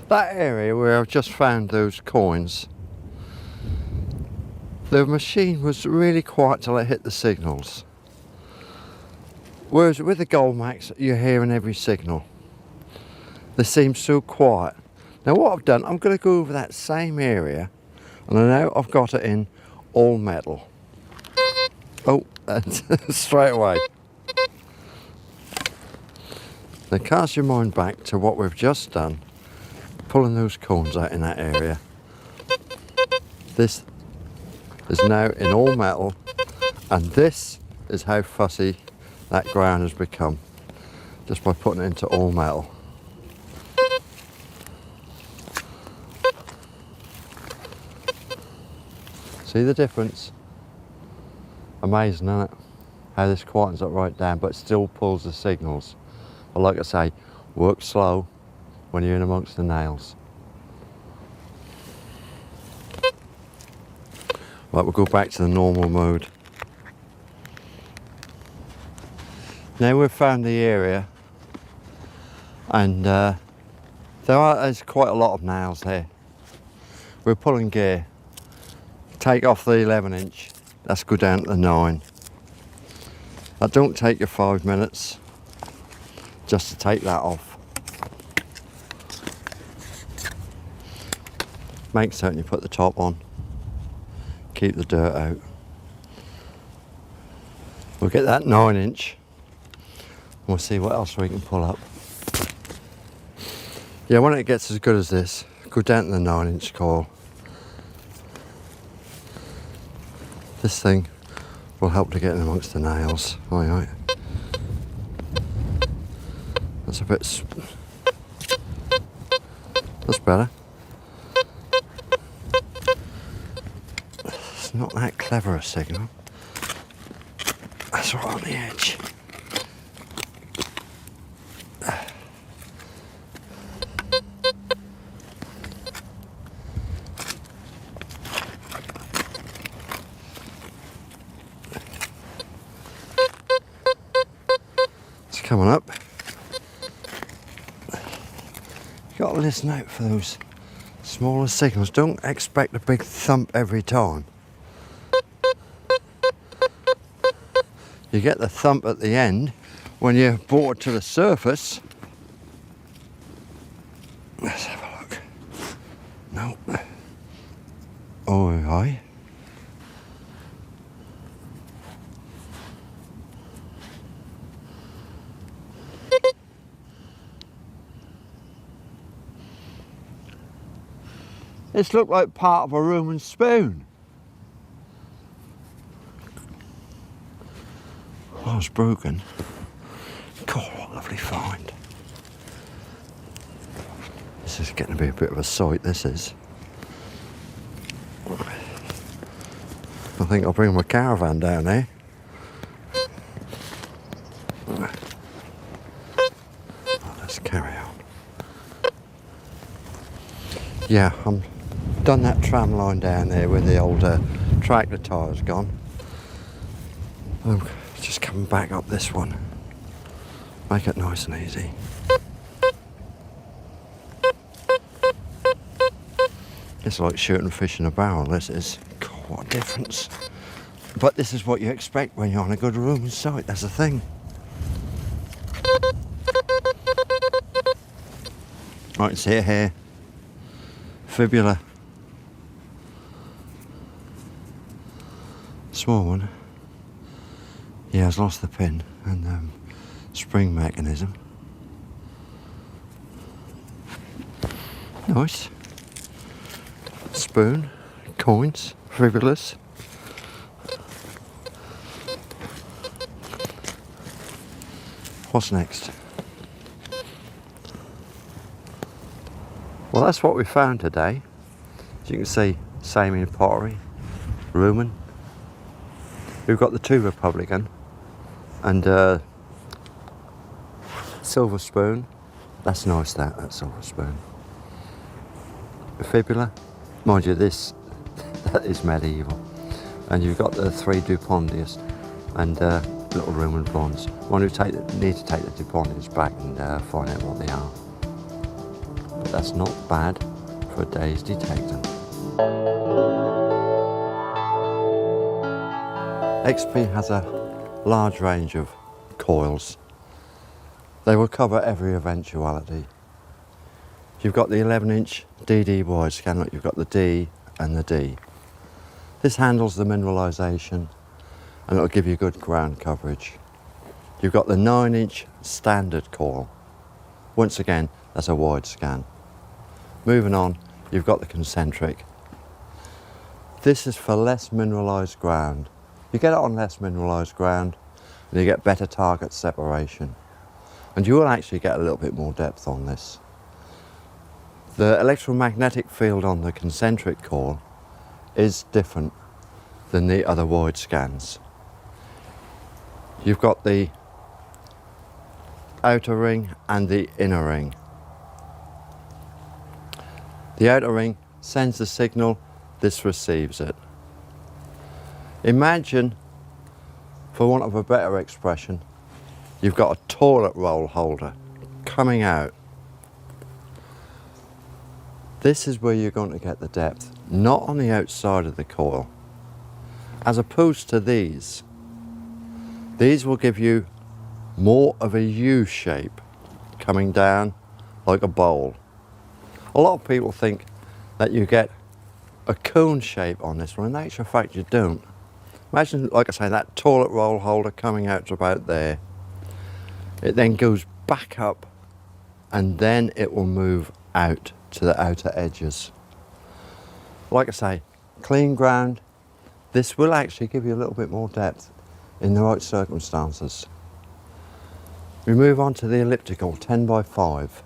That area where I've just found those coins, the machine was really quiet till it hit the signals. Whereas with the Goldmax, you're hearing every signal. They seem so quiet. Now what I've done, I'm going to go over that same area, and I know I've got it in all metal. Oh, straight away. Now cast your mind back to what we've just done, pulling those coins out in that area. This is now in all metal, and this is how fussy that ground has become, just by putting it into all metal. See the difference? Amazing, isn't it? How this quietens up right down, but still pulls the signals. But like I say, work slow when you're in amongst the nails. Right, we'll go back to the normal mode. Now we've found the area, and there's quite a lot of nails here. We're pulling gear. Take off the 11-inch. Let's go down to the 9. That don't take you 5 minutes just to take that off. Make certain you put the top on. Keep the dirt out. We'll get that 9-inch. We'll see what else we can pull up. Yeah, when it gets as good as this, go down to the 9-inch coil. This thing will help to get in amongst the nails. Aye. That's a bit... That's better. It's not that clever a signal. That's right on the edge. It's coming up. You've got to listen out for those smaller signals. Don't expect a big thump every time. You get the thump at the end when you're brought to the surface. Let's have a look. No. Oh, aye. This looked like part of a Roman spoon. Oh, it's broken. God, what a lovely find. This is getting to be a bit of a sight, this is. I think I'll bring my caravan down there. Oh, let's carry on. Yeah, I'm done that tram line down there where the old tractor tyre's gone. I'm just coming back up this one. Make it nice and easy. It's like shooting fish in a barrel, this is. God, what a difference. But this is what you expect when you're on a good Roman site, that's the thing. I can see it here. Fibula. Small one. Yeah, I've lost the pin and spring mechanism. Nice. Spoon, coins, fibulas. What's next? Well, that's what we found today. As you can see, Samian pottery, Roman. We've got the two Republican and silver spoon. That's nice, that silver spoon. The fibula, mind you, this that is medieval. And you've got the three Dupondius and little Roman bronze. One who need to take the Dupondius back and find out what they are. But that's not bad for a day's detecting. XP has a large range of coils. They will cover every eventuality. You've got the 11-inch DD wide scan, look, you've got the D and the D. This handles the mineralisation and it'll give you good ground coverage. You've got the 9-inch standard coil. Once again, that's a wide scan. Moving on, you've got the concentric. This is for less mineralised ground. You get it on less mineralised ground and you get better target separation. And you will actually get a little bit more depth on this. The electromagnetic field on the concentric coil is different than the other wide scans. You've got the outer ring and the inner ring. The outer ring sends the signal, this receives it. Imagine, for want of a better expression, you've got a toilet roll holder coming out. This is where you're going to get the depth, not on the outside of the coil. As opposed to these will give you more of a U shape coming down like a bowl. A lot of people think that you get a cone shape on this one. In actual fact, you don't. Imagine, like I say, that toilet roll holder coming out to about there. It then goes back up and then it will move out to the outer edges. Like I say, clean ground, This will actually give you a little bit more depth in the right circumstances. We move on to the elliptical 10 by 5.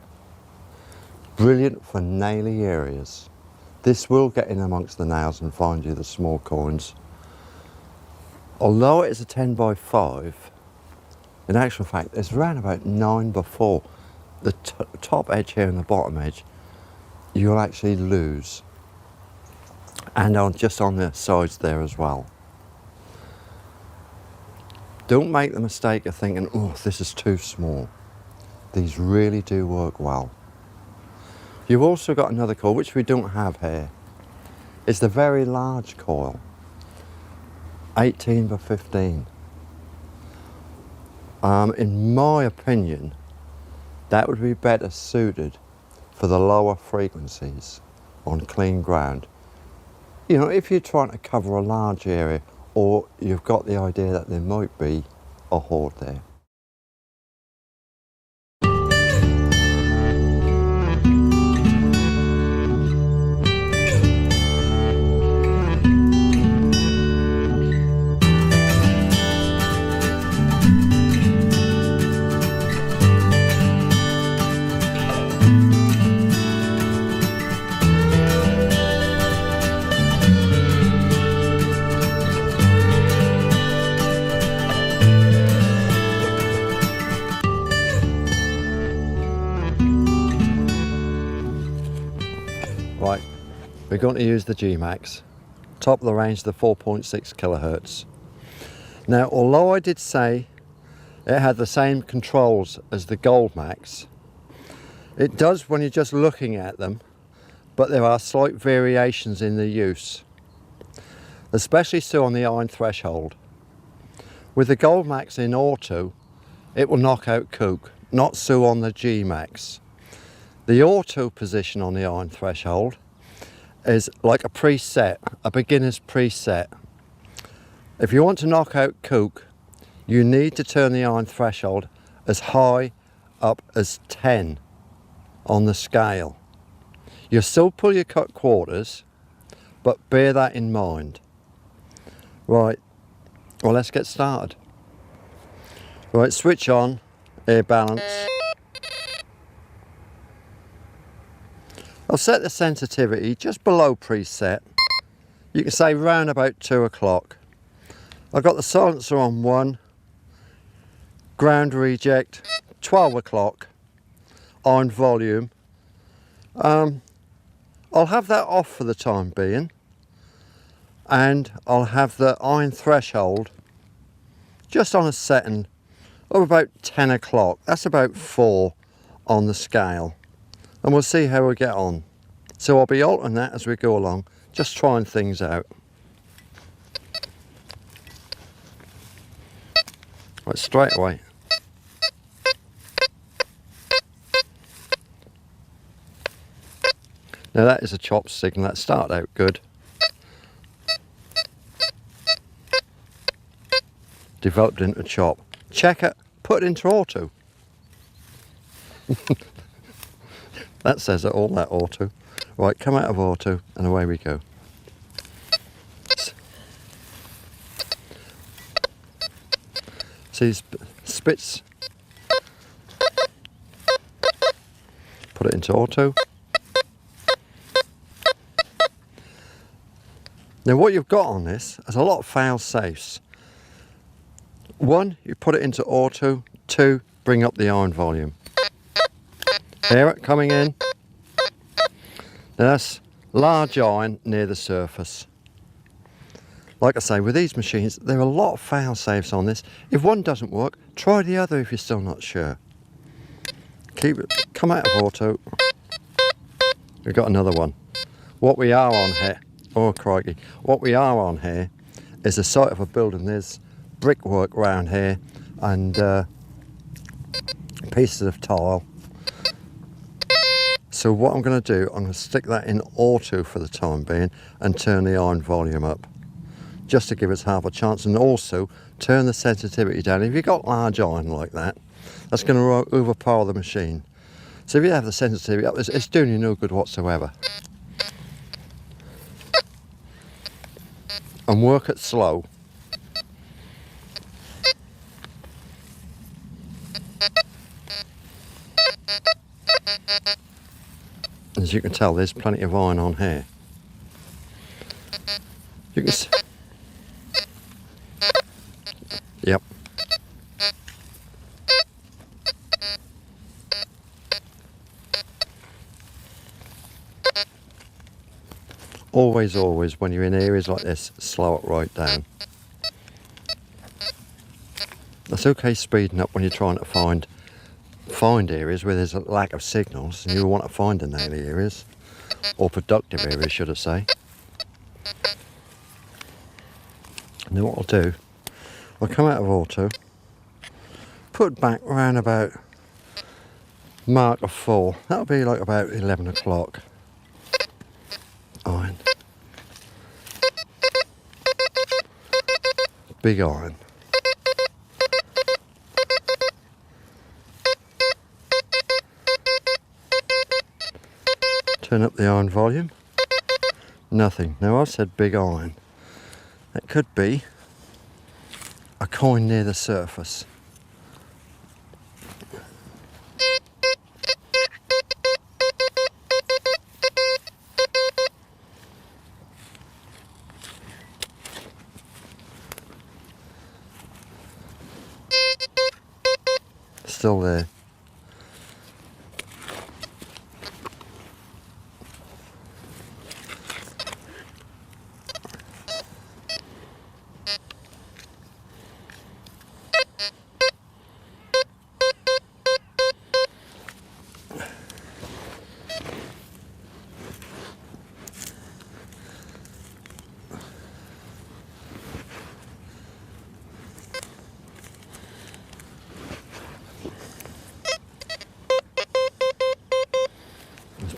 Brilliant for naily areas. This will get in amongst the nails and find you the small coins. Although it's a 10 by 5, in actual fact it's around about 9 before the top edge here and the bottom edge you'll actually lose, and just on the sides there as well. Don't make the mistake of thinking, oh, this is too small. These really do work well. You've also got another coil which we don't have here. It's the very large coil, 18 by 15. In my opinion, that would be better suited for the lower frequencies on clean ground. You know, if you're trying to cover a large area, or you've got the idea that there might be a horde there. Right, we're going to use the G-Max, top of the range, the 4.6 kilohertz. Now, although I did say it had the same controls as the Gold Max, it does when you're just looking at them, but there are slight variations in the use, especially so on the iron threshold. With the Gold Max in auto, it will knock out kook, not so on the G-Max. The auto position on the iron threshold is like a preset, a beginner's preset. If you want to knock out kook, you need to turn the iron threshold as high up as 10 on the scale. You still pull your cut quarters, but bear that in mind. Right, well, let's get started. Right, switch on, air balance. I'll set the sensitivity just below preset. You can say round about 2 o'clock. I've got the silencer on 1, ground reject, 12 o'clock, iron volume. I'll have that off for the time being, and I'll have the iron threshold just on a setting of about 10 o'clock. That's about 4 on the scale. And we'll see how we get on. So I'll be altering that as we go along, just trying things out. Right, straight away. Now that is a chop signal, that started out good. Developed into chop. Check it, put it into auto. That says it all, that auto. Right, come out of auto and away we go. See spits? Put it into auto. Now what you've got on this is a lot of fail safes. 1, you put it into auto. 2, bring up the iron volume. Hear it coming in. Now that's large iron near the surface. Like I say, with these machines, there are a lot of fail safes on this. If one doesn't work, try the other if you're still not sure. Keep it, come out of auto. We've got another one. What we are on here, oh crikey, what we are on here is the site of a building. There's brickwork around here and pieces of tile. So what I'm going to do, I'm going to stick that in auto for the time being and turn the iron volume up, just to give us half a chance, and also turn the sensitivity down. If you've got large iron like that, that's going to overpower the machine. So if you have the sensitivity up, it's doing you no good whatsoever. and work it slow. As you can tell, there's plenty of iron on here. You can see. Yep. Always, always, when you're in areas like this, slow it right down. It's okay speeding up when you're trying to find areas where there's a lack of signals and you want to find the naily areas, or productive areas, should I say. And then what I'll do, I'll come out of auto, put back around about mark of 4. That'll be like about 11 o'clock. Iron. Big iron. Turn up the iron volume. Nothing. Now I've said big iron. It could be a coin near the surface. Still there.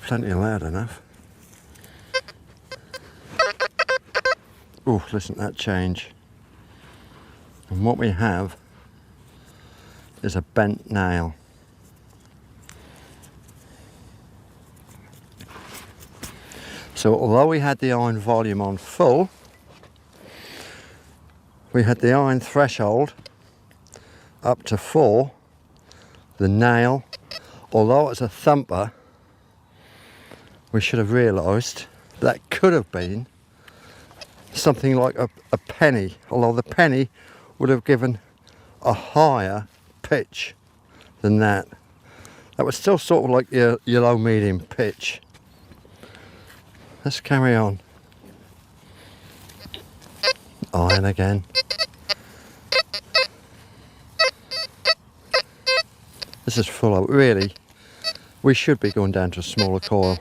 Plenty loud enough. Oh, listen to that change. And what we have is a bent nail. So although we had the iron volume on full, we had the iron threshold up to 4. The nail, although it's a thumper, we should have realised that could have been something like a penny, although the penny would have given a higher pitch than that. That was still sort of like your low medium pitch. Let's carry on. Iron again. This is full of, really, we should be going down to a smaller coil.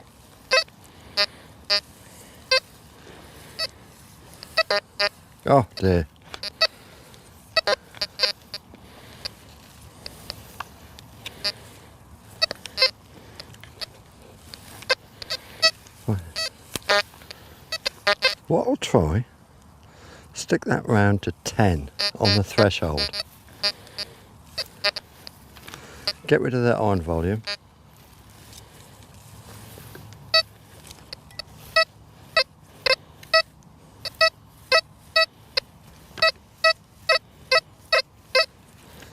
Oh dear. What I'll try, stick that round to 10 on the threshold. Get rid of that iron volume.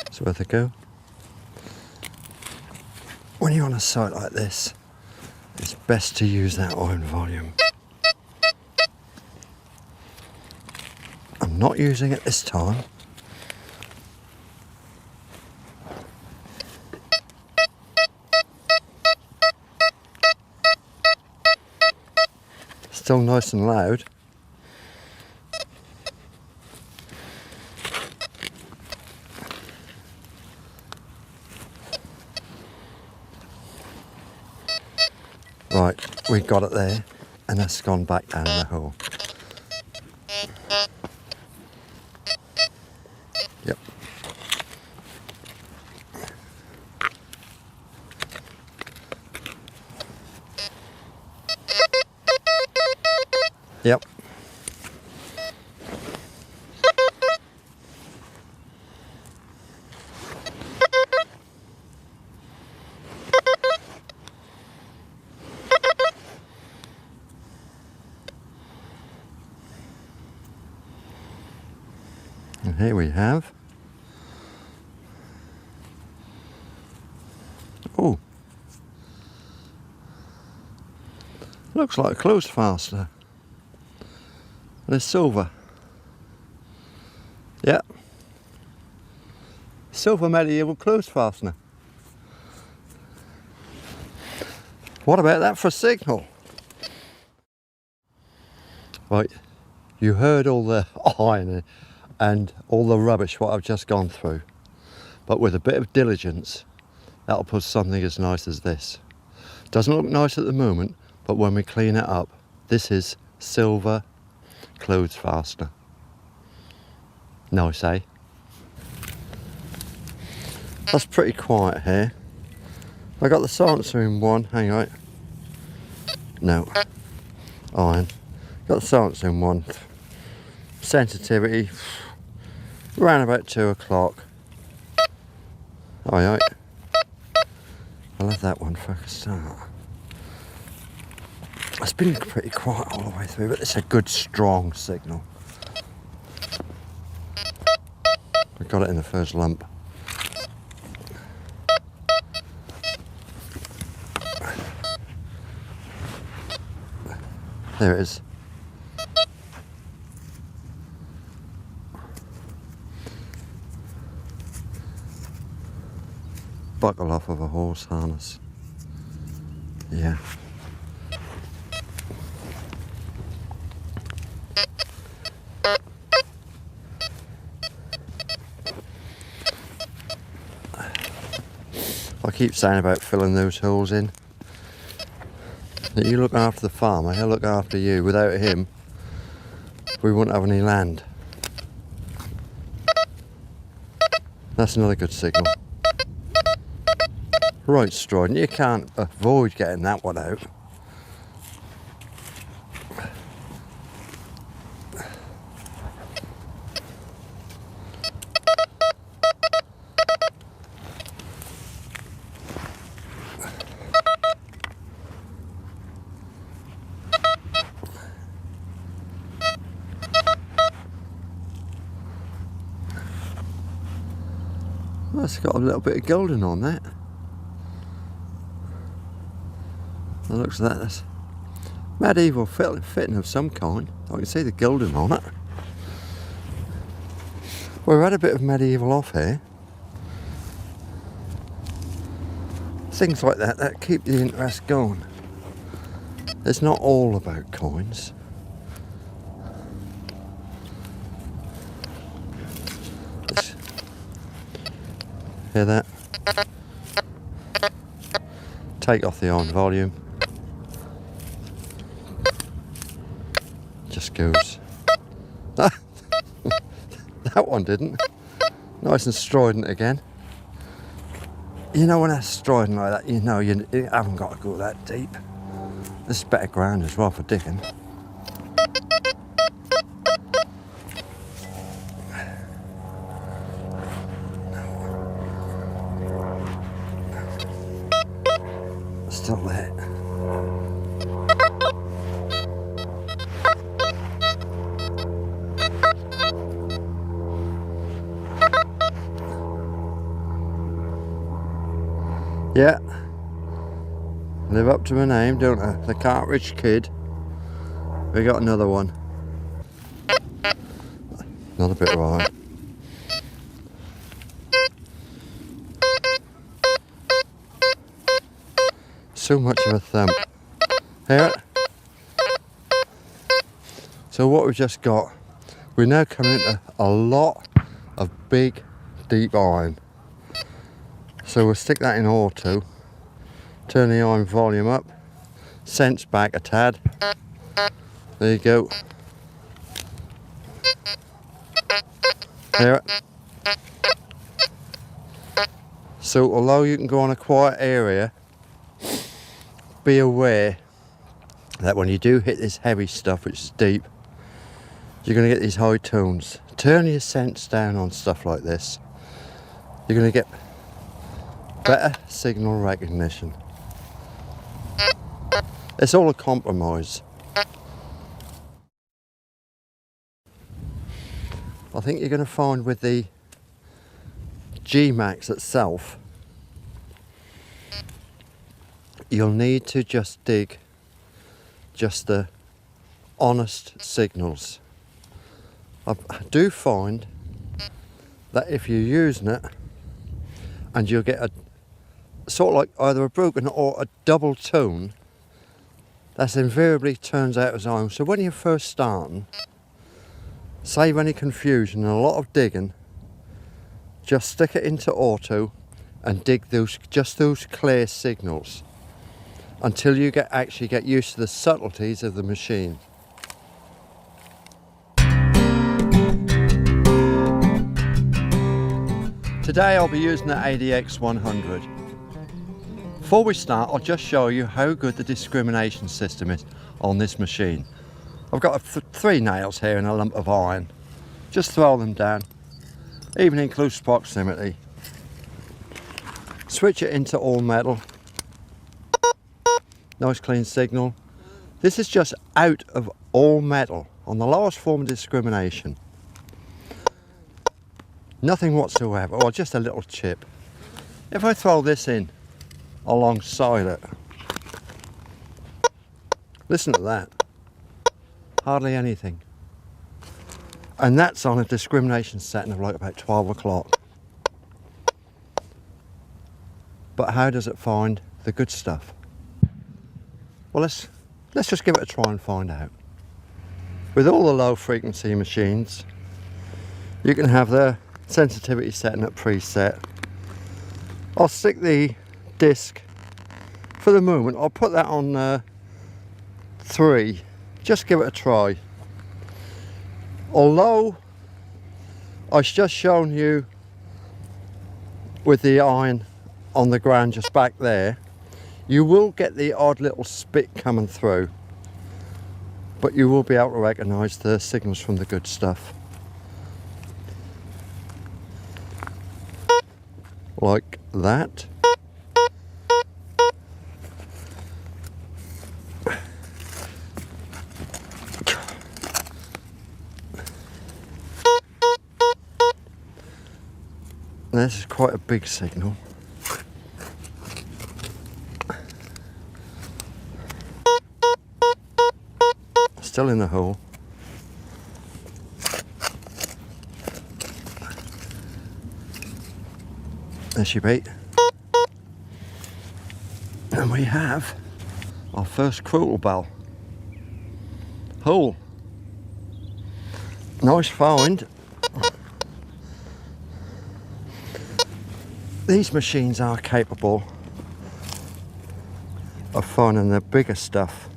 It's worth a go. When you're on a site like this, it's best to use that iron volume. I'm not using it this time. Still nice and loud. Right, we got it there, and it's gone back down in the hole. Yep. Yep. And here we have, oh, looks like a clothes fastener. And it's silver. Yeah. Silver medieval clothes fastener. What about that for a signal? Right, you heard all the iron and all the rubbish what I've just gone through. But with a bit of diligence, that'll put something as nice as this. Doesn't look nice at the moment, but when we clean it up, this is silver clothes fastener. Nice, eh? That's pretty quiet here. I got the silencer in one, hang on. No, iron. Got the silencer in one. Sensitivity, around about 2 o'clock. Alright. I love that one for a start. It's been pretty quiet all the way through, but it's a good strong signal. I got it in the first lump. There it is. Buckle off of a horse harness. Yeah. I keep saying about filling those holes in. You look after the farmer, he'll look after you. Without him, we wouldn't have any land. That's another good signal. Right, strident, you can't avoid getting that one out. Well, it's got a little bit of golden on that. It looks like that's medieval fitting of some kind. I can see the golden on it. We've had a bit of medieval off here. Things like that keep the interest going. It's not all about coins. Hear that? Take off the on volume. Just goes. That one didn't. Nice and strident again. You know when that's strident like that, you know you haven't got to go that deep. This is better ground as well for digging. Still there. Yeah, live up to my name, don't I? The Cartridge Kid. We got another one. Another bit of iron. So much of a thump. Hear it? So what we've just got, we're now coming into a lot of big, deep iron. So we'll stick that in auto, turn the iron volume up, sense back a tad. There you go. Hear it? So although you can go on a quiet area, be aware that when you do hit this heavy stuff which is deep, you're going to get these high tones. Turn your sense down on stuff like this. You're going to get better signal recognition. It's all a compromise. I think you're going to find with the G-Max itself, you'll need to just dig just the honest signals. I do find that if you're using it and you'll get a sort of like either a broken or a double tone, that's invariably turns out as home. So when you're first starting, save any confusion and a lot of digging, just stick it into auto and dig just those clear signals until you actually get used to the subtleties of the machine. Today I'll be using the ADX 100. Before we start, I'll just show you how good the discrimination system is on this machine. I've got 3 nails here and a lump of iron. Just throw them down, even in close proximity. Switch it into all metal. Nice clean signal. This is just out of all metal on the lowest form of discrimination. Nothing whatsoever, or just a little chip. If I throw this in alongside it, listen to that. Hardly anything. And that's on a discrimination setting of like about 12 o'clock. But how does it find the good stuff? Well, let's just give it a try and find out. With all the low frequency machines, you can have the sensitivity setting at preset. I'll stick the disc for the moment. I'll put that on 3. Just give it a try. Although I've just shown you with the iron on the ground just back there, you will get the odd little spit coming through, but you will be able to recognise the signals from the good stuff. Like that. This is quite a big signal. Still in the hole. There she be. And we have our first crucial bell. Hole. Nice find. These machines are capable of finding the bigger stuff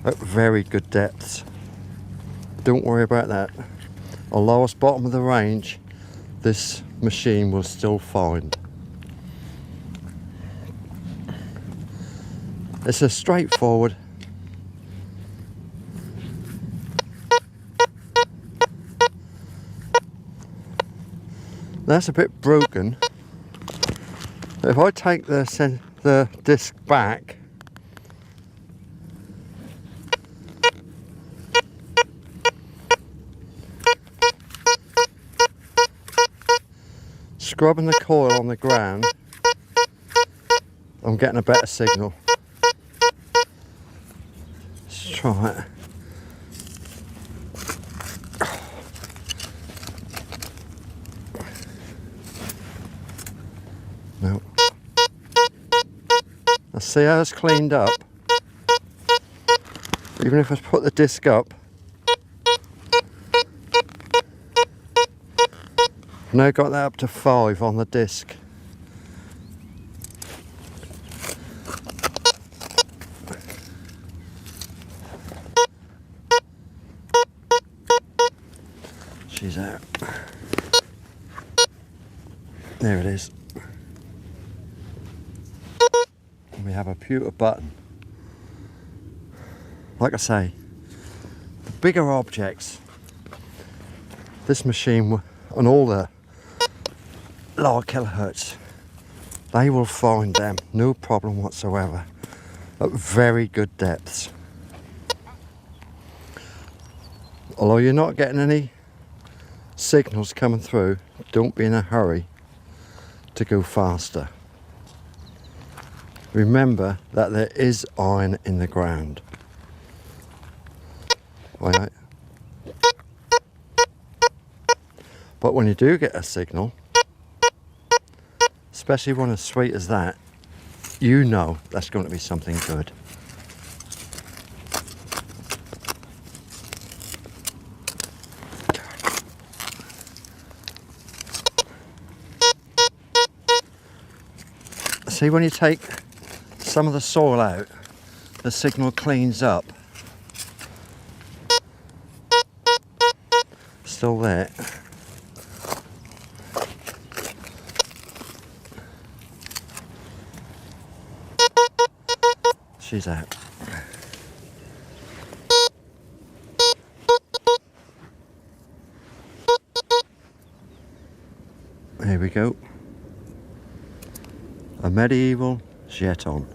at very good depths. Don't worry about that. On lowest bottom of the range, this machine will still find. It's a straightforward that's a bit broken. If I take the disc back, scrubbing the coil on the ground, I'm getting a better signal. Let's try it. No. I see how it's cleaned up. Even if I put the disc up, I've now got that up to 5 on the disc. She's out. There it is. And we have a pewter button. Like I say, the bigger objects, this machine and all the lower kilohertz, they will find them, no problem whatsoever, at very good depths. Although you're not getting any signals coming through, don't be in a hurry to go faster. Remember that there is iron in the ground. Right. But when you do get a signal, especially one as sweet as that, you know that's going to be something good. See, when you take some of the soil out, the signal cleans up. Still there. She's out. Here we go. A medieval jeton.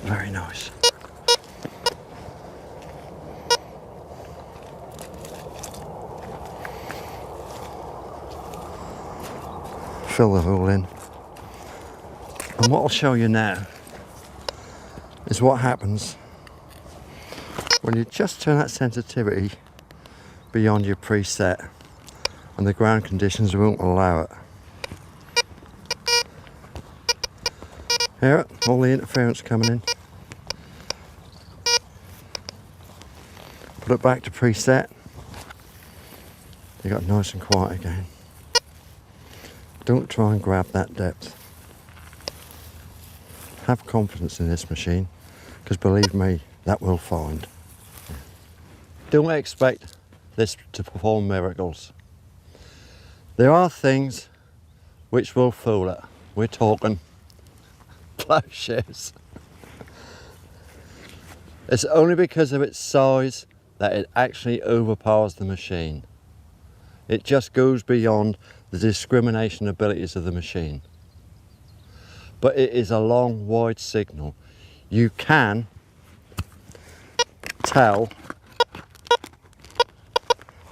Very nice. Fill the hole in. And what I'll show you now is what happens when you just turn that sensitivity beyond your preset and the ground conditions won't allow it. Hear it? All the interference coming in. Put it back to preset. You got nice and quiet again. Don't try and grab that depth. Have confidence in this machine, because believe me, that will find. Don't expect this to perform miracles. There are things which will fool it. We're talking plowshares. It's only because of its size that it actually overpowers the machine. It just goes beyond the discrimination abilities of the machine. But it is a long, wide signal. You can tell.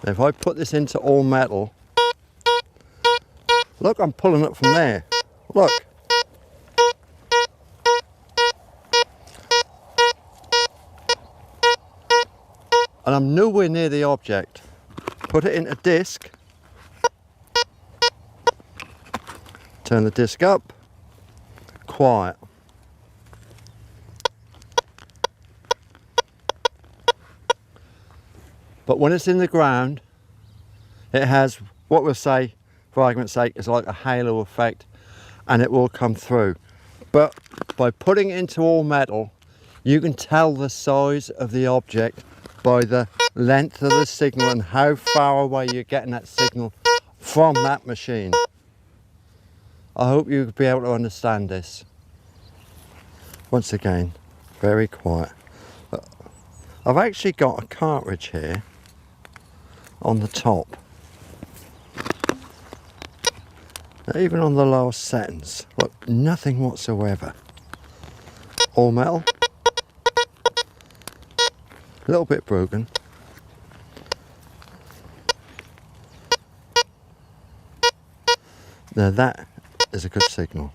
If I put this into all metal, look, I'm pulling it from there. Look. And I'm nowhere near the object. Put it into disc. Turn the disc up. Quiet. But when it's in the ground, it has what we'll say, for argument's sake, is like a halo effect, and it will come through. But by putting it into all metal, you can tell the size of the object by the length of the signal and how far away you're getting that signal from that machine. I hope you'll be able to understand this. Once again, very quiet. I've actually got a cartridge here on the top. Now, even on the lowest settings, look, nothing whatsoever. All metal. A little bit broken. Now that is a good signal.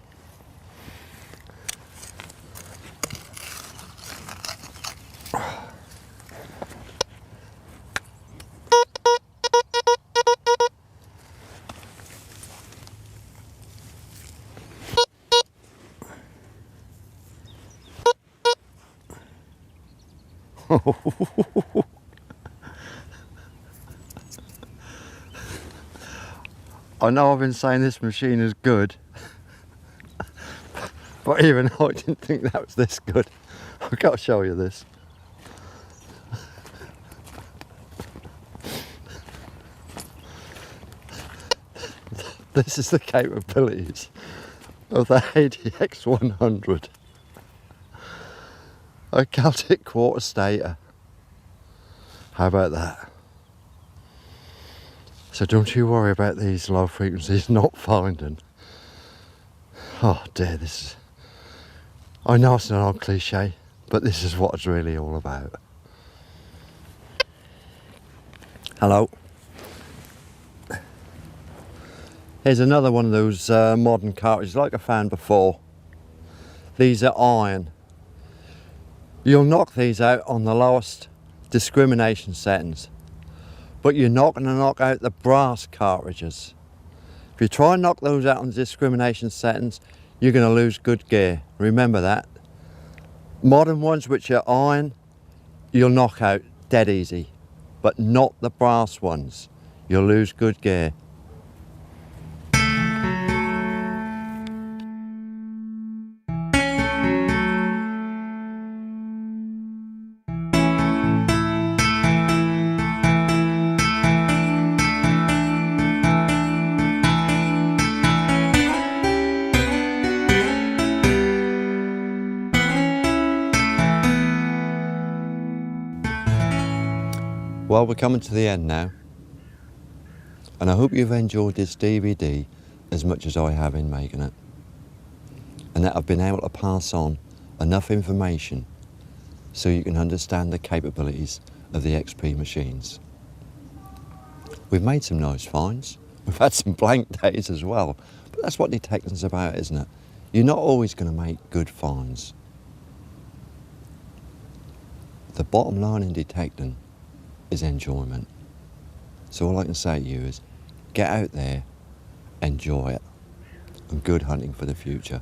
I know I've been saying this machine is good, but even I didn't think that was this good. I've got to show you this. This is the capabilities of the ADX 100. A Celtic quarter stator. How about that? So don't you worry about these low frequencies not finding. Oh dear, this is... I know it's an old cliche, but this is what it's really all about. Hello. Here's another one of those modern cartridges like I found before. These are iron. You'll knock these out on the lowest discrimination settings, but you're not going to knock out the brass cartridges. If you try and knock those out on the discrimination settings, you're going to lose good gear. Remember that. Modern ones which are iron, you'll knock out dead easy, but not the brass ones. You'll lose good gear. Well, we're coming to the end now, and I hope you've enjoyed this DVD as much as I have in making it, and that I've been able to pass on enough information so you can understand the capabilities of the XP machines. We've made some nice finds. We've had some blank days as well, but that's what detecting's about, isn't it? You're not always going to make good finds. The bottom line in detecting is enjoyment. So all I can say to you is get out there, enjoy it, and good hunting for the future.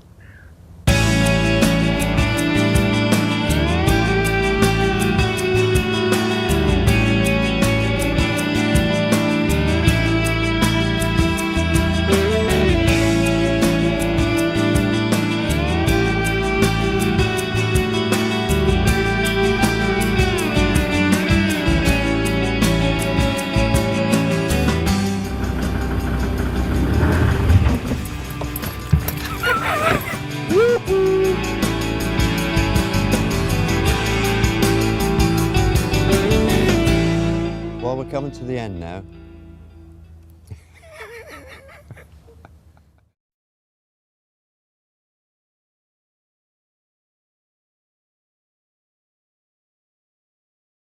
Well, we're coming to the end now.